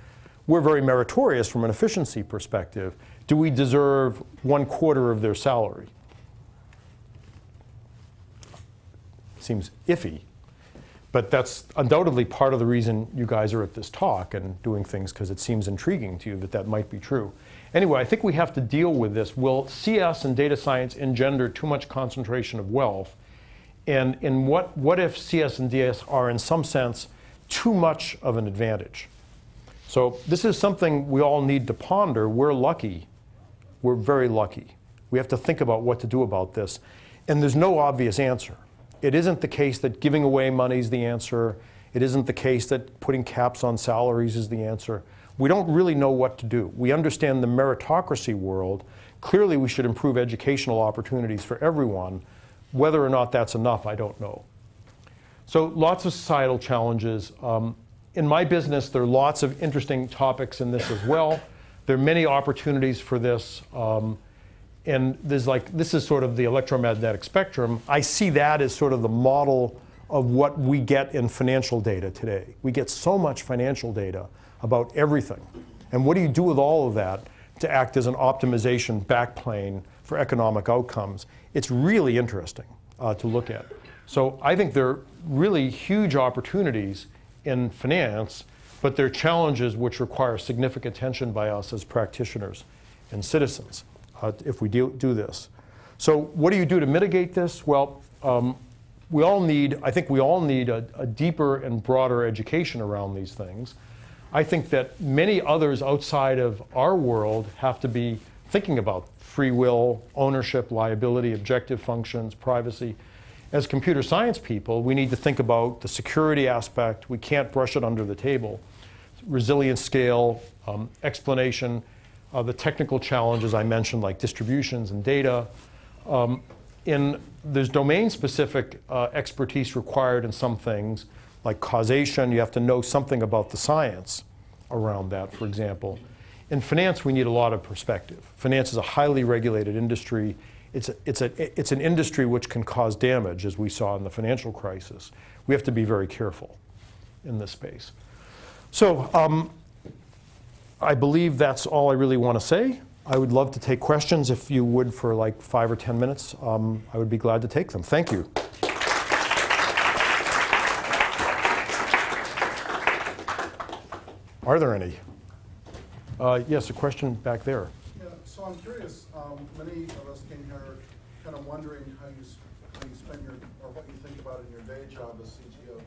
We're very meritorious from an efficiency perspective. Do we deserve 1/4 of their salary? Seems iffy, but that's undoubtedly part of the reason you guys are at this talk and doing things, because it seems intriguing to you that that might be true. Anyway, I think we have to deal with this. Will CS and data science engender too much concentration of wealth? And what if CS and DS are, in some sense, too much of an advantage? So this is something we all need to ponder. We're lucky. We're very lucky. We have to think about what to do about this. And there's no obvious answer. It isn't the case that giving away money is the answer. It isn't the case that putting caps on salaries is the answer. We don't really know what to do. We understand the meritocracy world. Clearly, we should improve educational opportunities for everyone. Whether or not that's enough, I don't know. So lots of societal challenges. In my business, there are lots of interesting topics in this as well. There are many opportunities for this. And this is sort of the electromagnetic spectrum. I see that as sort of the model of what we get in financial data today. We get so much financial data about everything. And what do you do with all of that to act as an optimization backplane for economic outcomes? It's really interesting to look at. So I think there are really huge opportunities in finance, but there are challenges which require significant attention by us as practitioners and citizens if we do this. So what do you do to mitigate this? Well, I think we all need a deeper and broader education around these things. I think that many others outside of our world have to be thinking about free will, ownership, liability, objective functions, privacy. As computer science people, we need to think about the security aspect. We can't brush it under the table. Resilience scale, explanation, the technical challenges I mentioned, like distributions and data. There's domain-specific expertise required in some things, like causation. You have to know something about the science around that, for example. In finance, we need a lot of perspective. Finance is a highly regulated industry. It's an industry which can cause damage, as we saw in the financial crisis. We have to be very careful in this space. So I believe that's all I really want to say. I would love to take questions if you would for like 5 or 10 minutes. I would be glad to take them. Thank you. Are there any? Yes, a question back there. Yeah, so I'm curious. Many of us came here kind of wondering how you spend or what you think about in your day job as CTO.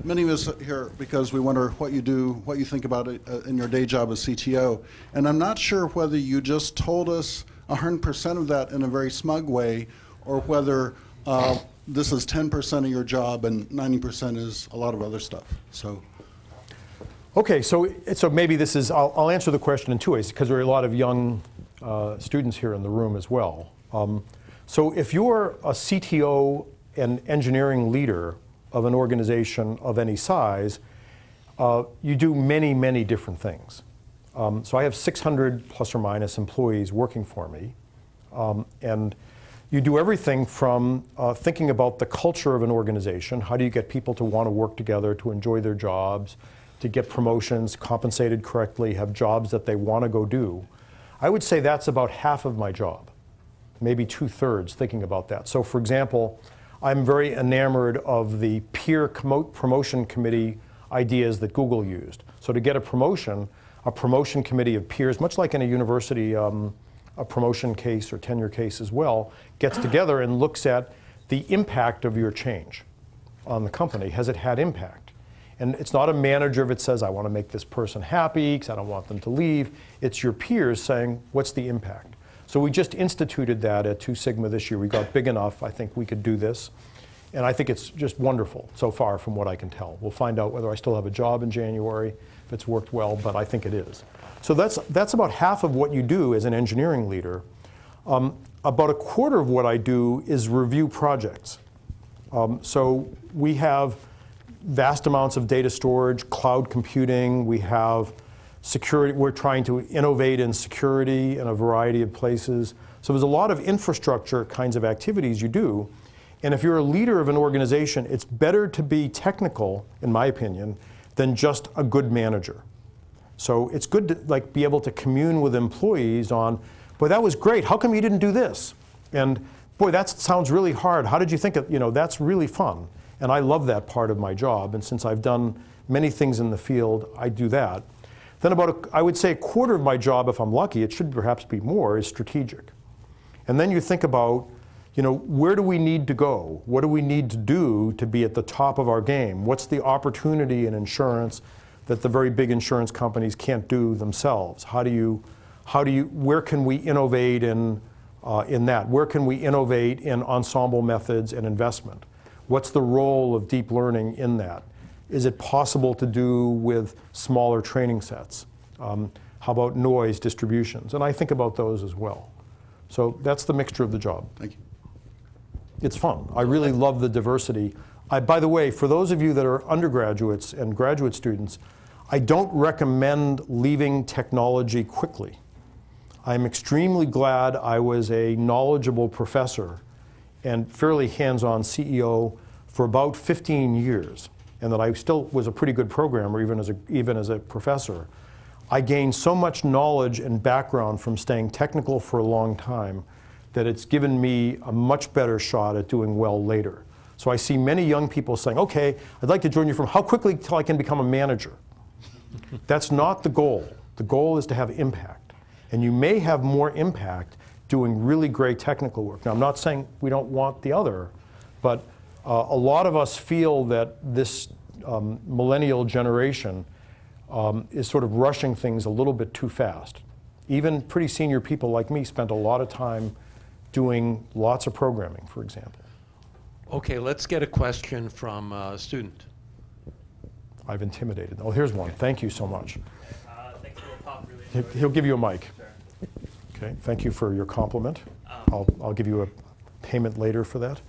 Many of us here because we wonder what you do, what you think about it in your day job as CTO. And I'm not sure whether you just told us 100% of that in a very smug way, or whether this is 10% of your job and 90% is a lot of other stuff. So. Okay, so maybe this is, I'll answer the question in two ways, because there are a lot of young students here in the room as well. So if you're a CTO and engineering leader of an organization of any size, you do many, many different things. So I have 600 plus or minus employees working for me. And you do everything from thinking about the culture of an organization. How do you get people to want to work together, to enjoy their jobs, to get promotions, compensated correctly, have jobs that they want to go do? I would say that's about half of my job, maybe 2/3 thinking about that. So for example, I'm very enamored of the peer promotion committee ideas that Google used. So to get a promotion committee of peers, much like in a university, a promotion case or tenure case as well, gets together and looks at the impact of your change. on the company? Has it had impact? And it's not a manager that says, I want to make this person happy because I don't want them to leave. It's your peers saying, what's the impact? So we just instituted that at 2 Sigma this year. We got big enough, I think we could do this. And I think it's just wonderful so far from what I can tell. We'll find out whether I still have a job in January, if it's worked well, but I think it is. So that's about half of what you do as an engineering leader. About a quarter of what I do is review projects. So we have vast amounts of data storage, cloud computing, we have security, we're trying to innovate in security in a variety of places. So there's a lot of infrastructure kinds of activities you do. And if you're a leader of an organization, it's better to be technical, in my opinion, than just a good manager. So it's good to be able to commune with employees on, boy, that was great, how come you didn't do this? And boy, that sounds really hard, how did you think of, that's really fun. And I love that part of my job, and since I've done many things in the field, I do that. Then I would say a quarter of my job, if I'm lucky, it should perhaps be more, is strategic. And then you think about, where do we need to go? What do we need to do to be at the top of our game? What's the opportunity in insurance that the very big insurance companies can't do themselves? Where can we innovate in that? Where can we innovate in ensemble methods and investment? What's the role of deep learning in that? Is it possible to do with smaller training sets? How about noise distributions? And I think about those as well. So that's the mixture of the job. Thank you. It's fun. I really love the diversity. By the way, for those of you that are undergraduates and graduate students, I don't recommend leaving technology quickly. I'm extremely glad I was a knowledgeable professor and fairly hands-on CEO for about 15 years, and that I still was a pretty good programmer even as a professor. I gained so much knowledge and background from staying technical for a long time that it's given me a much better shot at doing well later. So I see many young people saying, okay, I'd like to join your firm. How quickly till I can become a manager? That's not the goal. The goal is to have impact. And you may have more impact doing really great technical work. Now, I'm not saying we don't want the other, but a lot of us feel that this millennial generation is sort of rushing things a little bit too fast. Even pretty senior people like me spent a lot of time doing lots of programming, for example. Okay, let's get a question from a student. I've intimidated. Oh, here's one. Thank you so much. Thanks for the talk. Really He'll give you a mic. Sure. Okay, thank you for your compliment. I'll give you a payment later for that.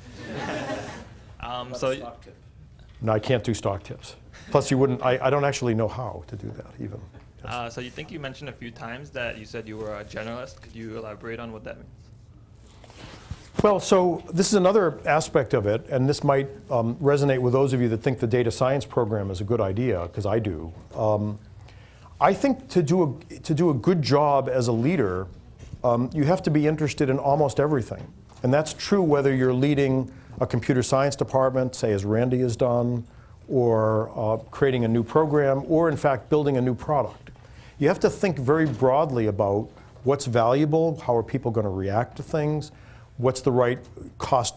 No, I can't do stock tips. Plus, you wouldn't. I don't actually know how to do that even. Yes. So you think you mentioned a few times that you said you were a generalist. Could you elaborate on what that means? Well, so this is another aspect of it, and this might resonate with those of you that think the data science program is a good idea, because I do. I think to do a good job as a leader, you have to be interested in almost everything. And that's true whether you're leading a computer science department, say as Randy has done, or creating a new program, or in fact building a new product. You have to think very broadly about what's valuable, how are people going to react to things, what's the right cost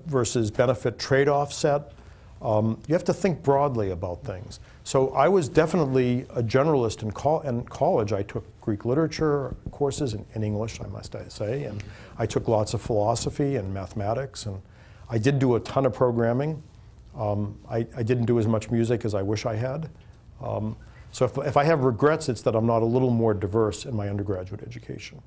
versus benefit trade-off set. You have to think broadly about things. So I was definitely a generalist in college. I took Greek literature courses in English, I must say, and I took lots of philosophy and mathematics, and I did do a ton of programming. I didn't do as much music as I wish I had. So if I have regrets, it's that I'm not a little more diverse in my undergraduate education.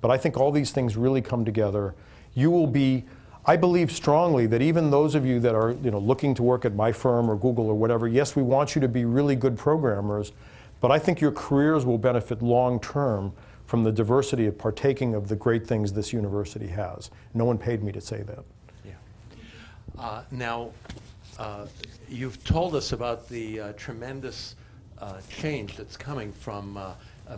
But I think all these things really come together. You will be, I believe strongly that even those of you that are looking to work at my firm or Google or whatever, yes, we want you to be really good programmers, but I think your careers will benefit long term from the diversity of partaking of the great things this university has. No one paid me to say that. Yeah. Now, you've told us about the tremendous change that's coming from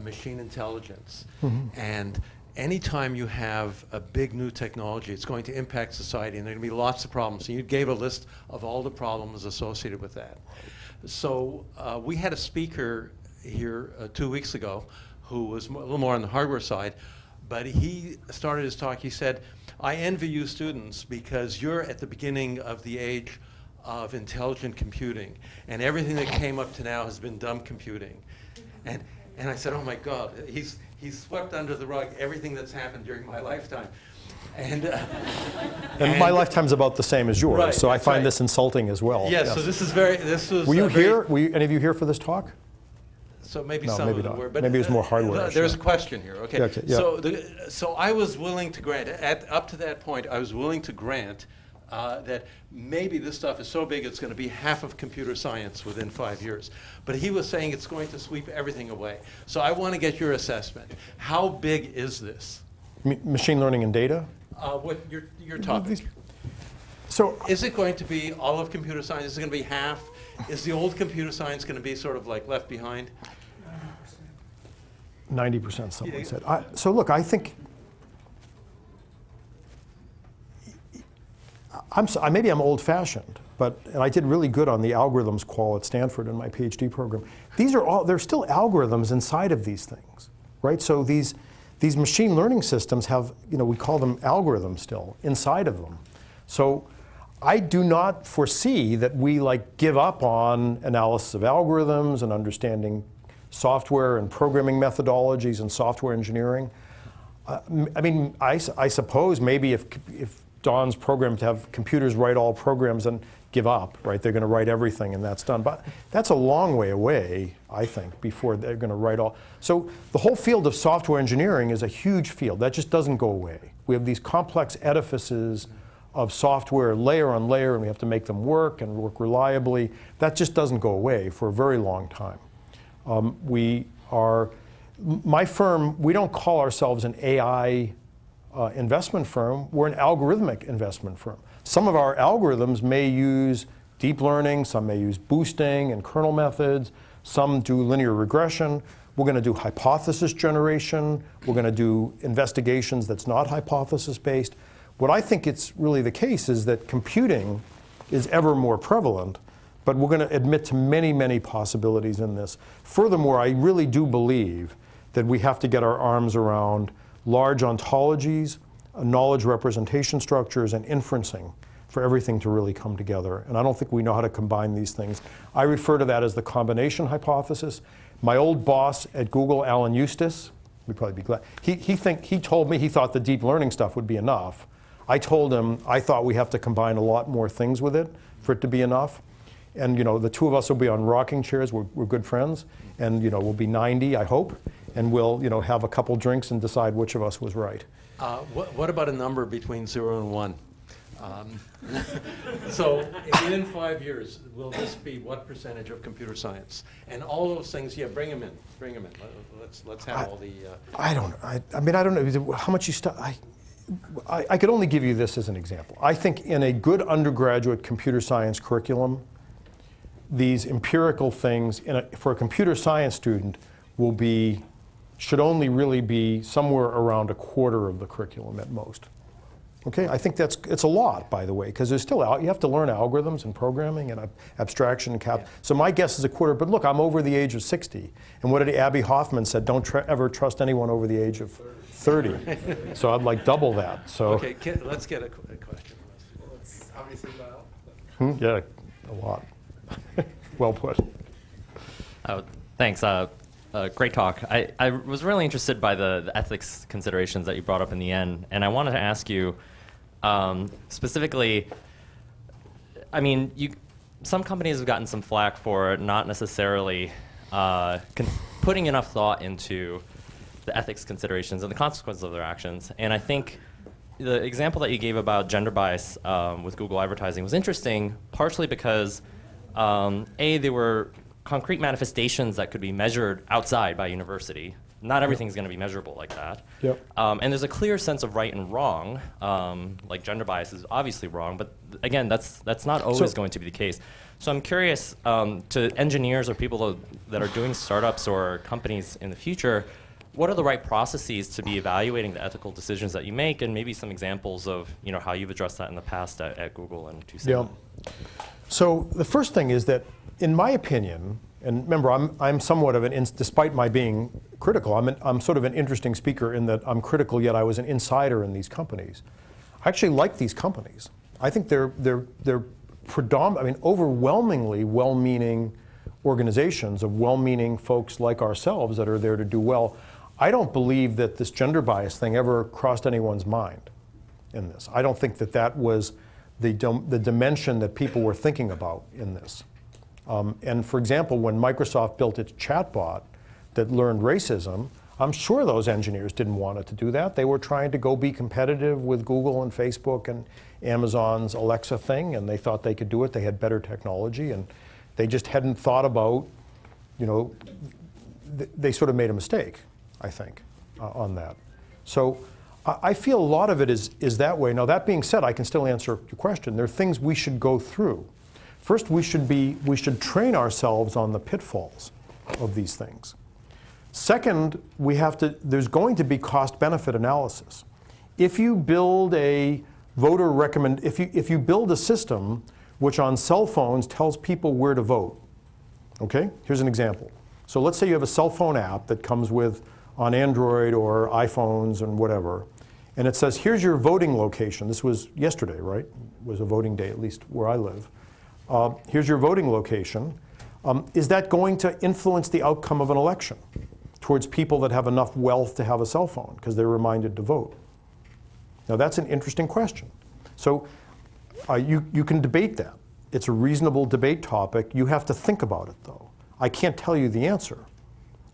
machine intelligence. Mm-hmm. And anytime you have a big new technology, it's going to impact society, and there are going to be lots of problems. And you gave a list of all the problems associated with that. So we had a speaker here 2 weeks ago who was a little more on the hardware side, but he started his talk, he said, I envy you students because you're at the beginning of the age of intelligent computing, and everything that came up to now has been dumb computing. And I said, oh my God, he's swept under the rug everything that's happened during my lifetime. And my lifetime's about the same as yours, Right, so I that's find right. this insulting as well. yes, so this was Were you very- here? Were any of you here for this talk? So maybe No, some maybe of them not. were, but Maybe it was more hardware-ish, There's yeah. a question here. Okay. Okay, yeah. So I was willing to grant up to that point. I was willing to grant that maybe this stuff is so big it's going to be half of computer science within 5 years. But he was saying it's going to sweep everything away. So I want to get your assessment. How big is this? Machine learning and data? What your topic? So Is it going to be all of computer science? Is it going to be half? Is the old computer science going to be sort of like left behind? 90%, someone Yeah. said. So look, I think, maybe I'm old-fashioned, and I did really good on the algorithms qual at Stanford in my PhD program. There's still algorithms inside of these things, right? So these machine learning systems have, we call them algorithms still inside of them. So I do not foresee that we give up on analysis of algorithms and understanding software and programming methodologies and software engineering. I suppose maybe if Don's programmed to have computers write all programs and give up, right? They're going to write everything and that's done. But that's a long way away, I think, before they're going to write all. So the whole field of software engineering is a huge field. That just doesn't go away. We have these complex edifices of software layer on layer, and we have to make them work and work reliably. That just doesn't go away for a very long time. My firm, we don't call ourselves an AI investment firm. We're an algorithmic investment firm. Some of our algorithms may use deep learning, some may use boosting and kernel methods, some do linear regression. We're going to do hypothesis generation. We're going to do investigations that's not hypothesis-based. What I think it's really the case is that computing is ever more prevalent, but we're going to admit to many, many possibilities in this. Furthermore, I really do believe that we have to get our arms around large ontologies, knowledge representation structures, and inferencing for everything to really come together. And I don't think we know how to combine these things. I refer to that as the combination hypothesis. My old boss at Google, Alan Eustace, we'd probably be glad, he told me he thought the deep learning stuff would be enough. I told him I thought we have to combine a lot more things with it for it to be enough. And the two of us will be on rocking chairs. We're good friends, and we'll be 90, I hope, and we'll have a couple drinks and decide which of us was right. What about a number between 0 and 1? So in 5 years, will this be what percentage of computer science? And all those things, yeah, bring them in. Let's have all the. I don't know how much you I could only give you this as an example. I think in a good undergraduate computer science curriculum, these empirical things for a computer science student should only really be somewhere around a quarter of the curriculum at most. Okay, I think it's a lot, by the way, because there's still you have to learn algorithms and programming and abstraction and Yeah. So my guess is a quarter. But look, I'm over the age of 60, and what did Abby Hoffman said? Don't ever trust anyone over the age of 30. So I'd double that. So Okay, let's get a question. Well, it's obviously not. yeah, a lot. Well put. Thanks. Great talk. I was really interested by the ethics considerations that you brought up in the end, and I wanted to ask you specifically. I mean, some companies have gotten some flack for not necessarily putting enough thought into the ethics considerations and the consequences of their actions. And I think the example that you gave about gender bias with Google advertising was interesting, partially because they were concrete manifestations that could be measured outside by university. Not everything's going to be measurable like that. Yep. And there's a clear sense of right and wrong. Like gender bias is obviously wrong, but again, that's not always going to be the case. So I'm curious to engineers or people that are doing startups or companies in the future, what are the right processes to be evaluating the ethical decisions that you make, and maybe some examples of how you've addressed that in the past at Google and Turing? Yeah. So the first thing is that, in my opinion, and remember, I'm somewhat of despite my being critical, I'm sort of an interesting speaker in that I'm critical, yet I was an insider in these companies. I actually like these companies. I think they're overwhelmingly well-meaning organizations of well-meaning folks like ourselves that are there to do well. I don't believe that this gender bias thing ever crossed anyone's mind in this. I don't think that that was the dimension that people were thinking about in this. And for example, when Microsoft built its chatbot that learned racism, I'm sure those engineers didn't want it to do that. They were trying to go be competitive with Google and Facebook and Amazon's Alexa thing, and they thought they could do it. They had better technology, and they just hadn't thought about, they sort of made a mistake, I think, on that. So I feel a lot of it is that way. Now, that being said, I can still answer your question. There are things we should go through. First, we should train ourselves on the pitfalls of these things. Second, there's going to be cost-benefit analysis. If you build a if you build a system which on cell phones tells people where to vote, okay? Here's an example. So let's say you have a cell phone app that comes with on Android or iPhones and whatever, and it says, here's your voting location. This was yesterday, right? It was a voting day, at least where I live. Here's your voting location. Is that going to influence the outcome of an election towards people that have enough wealth to have a cell phone because they're reminded to vote? Now, that's an interesting question. So you can debate that. It's a reasonable debate topic. You have to think about it, though. I can't tell you the answer.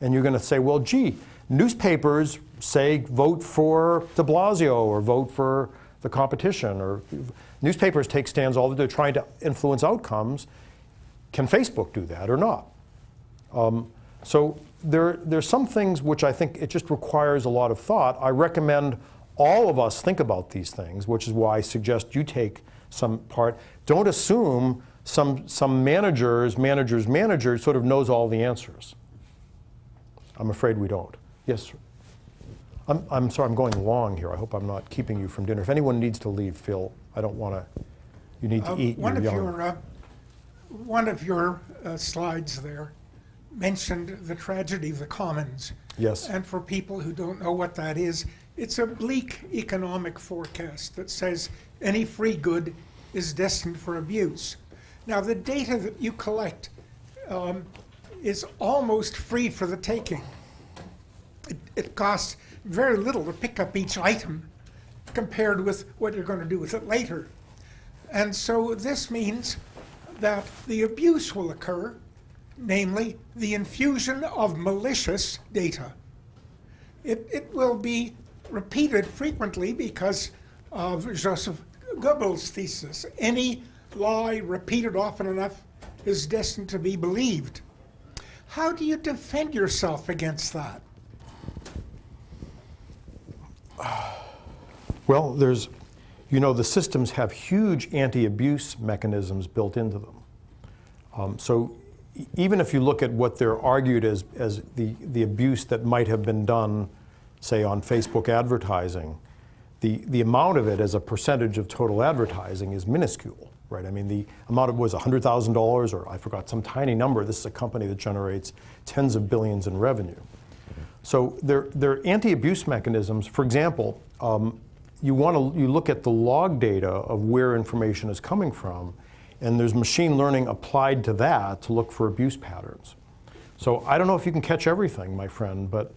And you're going to say, well, gee, newspapers say vote for de Blasio or vote for the competition. Or newspapers take stands all the time trying to influence outcomes. Can Facebook do that or not? So there's some things which I think it just requires a lot of thought. I recommend all of us think about these things, which is why I suggest you take some part. Don't assume some manager sort of knows all the answers. I'm afraid we don't. Yes, sir. I'm sorry, I'm going long here. I hope I'm not keeping you from dinner. If anyone needs to leave, Phil, I don't want to. You need to eat. One of your slides there mentioned the tragedy of the commons. Yes. And for people who don't know what that is, it's a bleak economic forecast that says any free good is destined for abuse. Now, the data that you collect is almost free for the taking. It costs very little to pick up each item compared with what you're going to do with it later. And so this means that the abuse will occur, namely the infusion of malicious data. It will be repeated frequently because of Joseph Goebbels' thesis. Any lie repeated often enough is destined to be believed. How do you defend yourself against that? Well, the systems have huge anti-abuse mechanisms built into them. So even if you look at what they're argued as the abuse that might have been done, say, on Facebook advertising, the amount of it as a percentage of total advertising is minuscule, right? I mean, the amount of was $100,000, or I forgot some tiny number. This is a company that generates tens of billions in revenue. So they're anti-abuse mechanisms. For example, you look at the log data of where information is coming from, and there's machine learning applied to that to look for abuse patterns. So I don't know if you can catch everything, my friend, but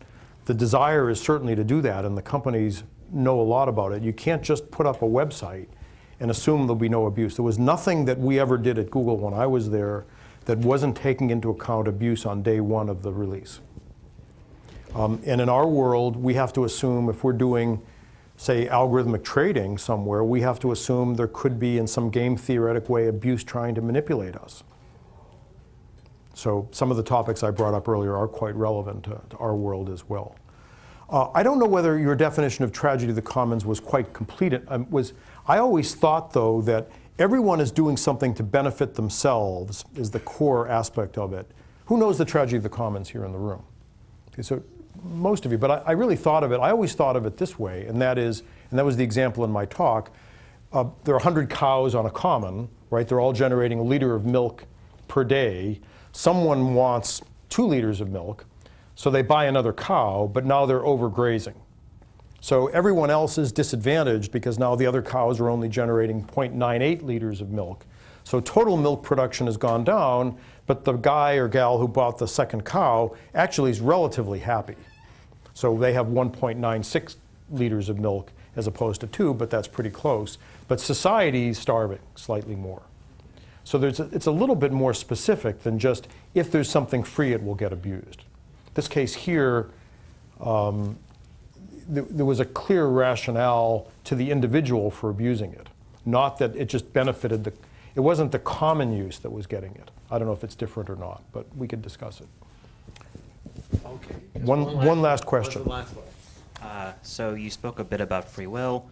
the desire is certainly to do that, and the companies know a lot about it. You can't just put up a website and assume there'll be no abuse. There was nothing that we ever did at Google when I was there that wasn't taking into account abuse on day one of the release. And in our world, we have to assume if we're doing, say, algorithmic trading somewhere, we have to assume there could be, in some game theoretic way, abuse trying to manipulate us. So some of the topics I brought up earlier are quite relevant to our world as well. I don't know whether your definition of tragedy of the commons was quite complete. I always thought, though, that everyone is doing something to benefit themselves is the core aspect of it. Who knows the tragedy of the commons here in the room? Okay, so most of you, but I really thought of it, I always thought of it this way, and that was the example in my talk. There are 100 cows on a common, right? They're all generating a liter of milk per day. Someone wants 2 liters of milk, so they buy another cow, but now they're overgrazing. So everyone else is disadvantaged because now the other cows are only generating 0.98 liters of milk. So total milk production has gone down, but the guy or gal who bought the second cow actually is relatively happy. So they have 1.96 liters of milk as opposed to 2, but that's pretty close. But society is starving slightly more. So it's a little bit more specific than just if there's something free, it will get abused. This case here, there was a clear rationale to the individual for abusing it, not that it just benefited it wasn't the common use that was getting it. I don't know if it's different or not, but we could discuss it. Okay. One last question. So you spoke a bit about free will.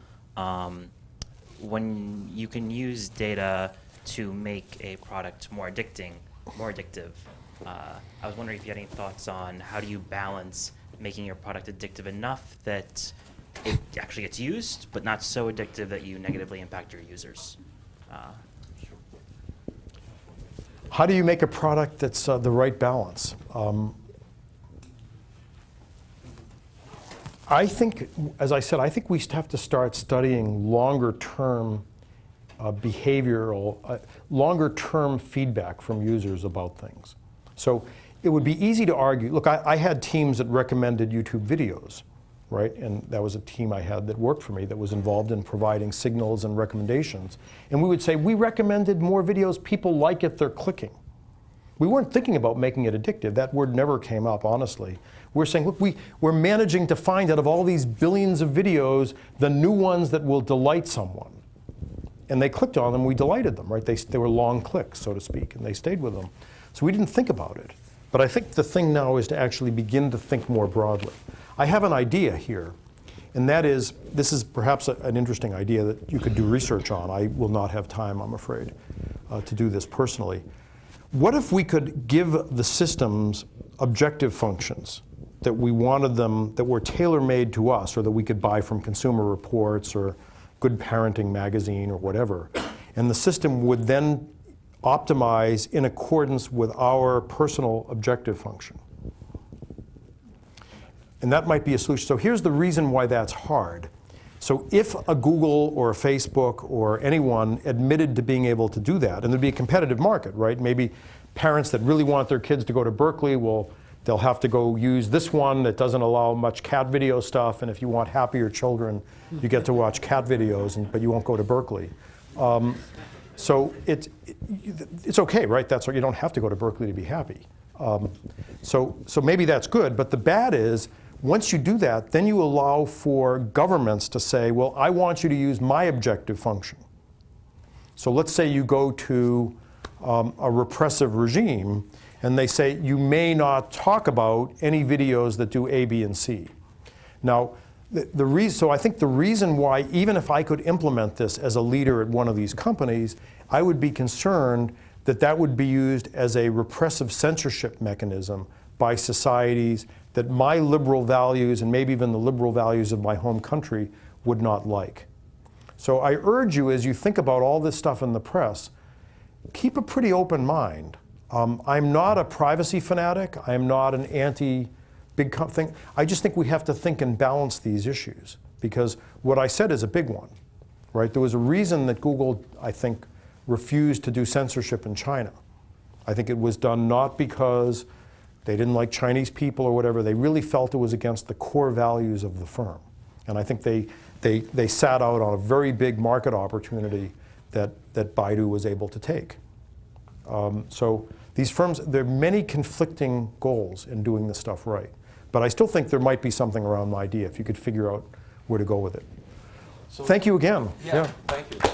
When you can use data to make a product more addictive, I was wondering if you had any thoughts on how do you balance making your product addictive enough that it actually gets used, but not so addictive that you negatively impact your users. How do you make a product that's the right balance? I think, as I said, I think we have to start studying longer-term behavioral, longer-term feedback from users about things. So it would be easy to argue. Look, I had teams that recommended YouTube videos, right? And that was a team I had that worked for me that was involved in providing signals and recommendations. And we would say, we recommended more videos. People like it. They're clicking. We weren't thinking about making it addictive. That word never came up, honestly. We're saying, look, we're managing to find out of all these billions of videos, the new ones that will delight someone. And they clicked on them, we delighted them, right? They were long clicks, so to speak, and they stayed with them. So we didn't think about it. But I think the thing now is to actually begin to think more broadly. I have an idea here, and that is, this is perhaps an interesting idea that you could do research on. I will not have time, I'm afraid, to do this personally. What if we could give the systems objective functions that we wanted them, that were tailor-made to us, or that we could buy from Consumer Reports or Good Parenting magazine or whatever, and the system would then optimize in accordance with our personal objective function. And that might be a solution. So here's the reason why that's hard. So if a Google or a Facebook or anyone admitted to being able to do that, and there'd be a competitive market, right? Maybe parents that really want their kids to go to Berkeley they'll have to go use this one that doesn't allow much cat video stuff, and if you want happier children, you get to watch cat videos, but you won't go to Berkeley. So it's okay, right? That's you don't have to go to Berkeley to be happy. So maybe that's good, but the bad is, once you do that, then you allow for governments to say, well, I want you to use my objective function. So let's say you go to a repressive regime, and they say you may not talk about any videos that do A, B, and C. Now, so I think the reason why, even if I could implement this as a leader at one of these companies, I would be concerned that that would be used as a repressive censorship mechanism by societies that my liberal values, and maybe even the liberal values of my home country, would not like. So I urge you, as you think about all this stuff in the press, keep a pretty open mind. I'm not a privacy fanatic. I'm not an anti-big thing. I just think we have to think and balance these issues, because what I said is a big one, right? There was a reason that Google, I think, refused to do censorship in China. I think it was done not because they didn't like Chinese people or whatever. They really felt it was against the core values of the firm. And I think they sat out on a very big market opportunity that Baidu was able to take. So these firms, there are many conflicting goals in doing this stuff right. But I still think there might be something around the idea if you could figure out where to go with it. So thank you again. Yeah. Thank you.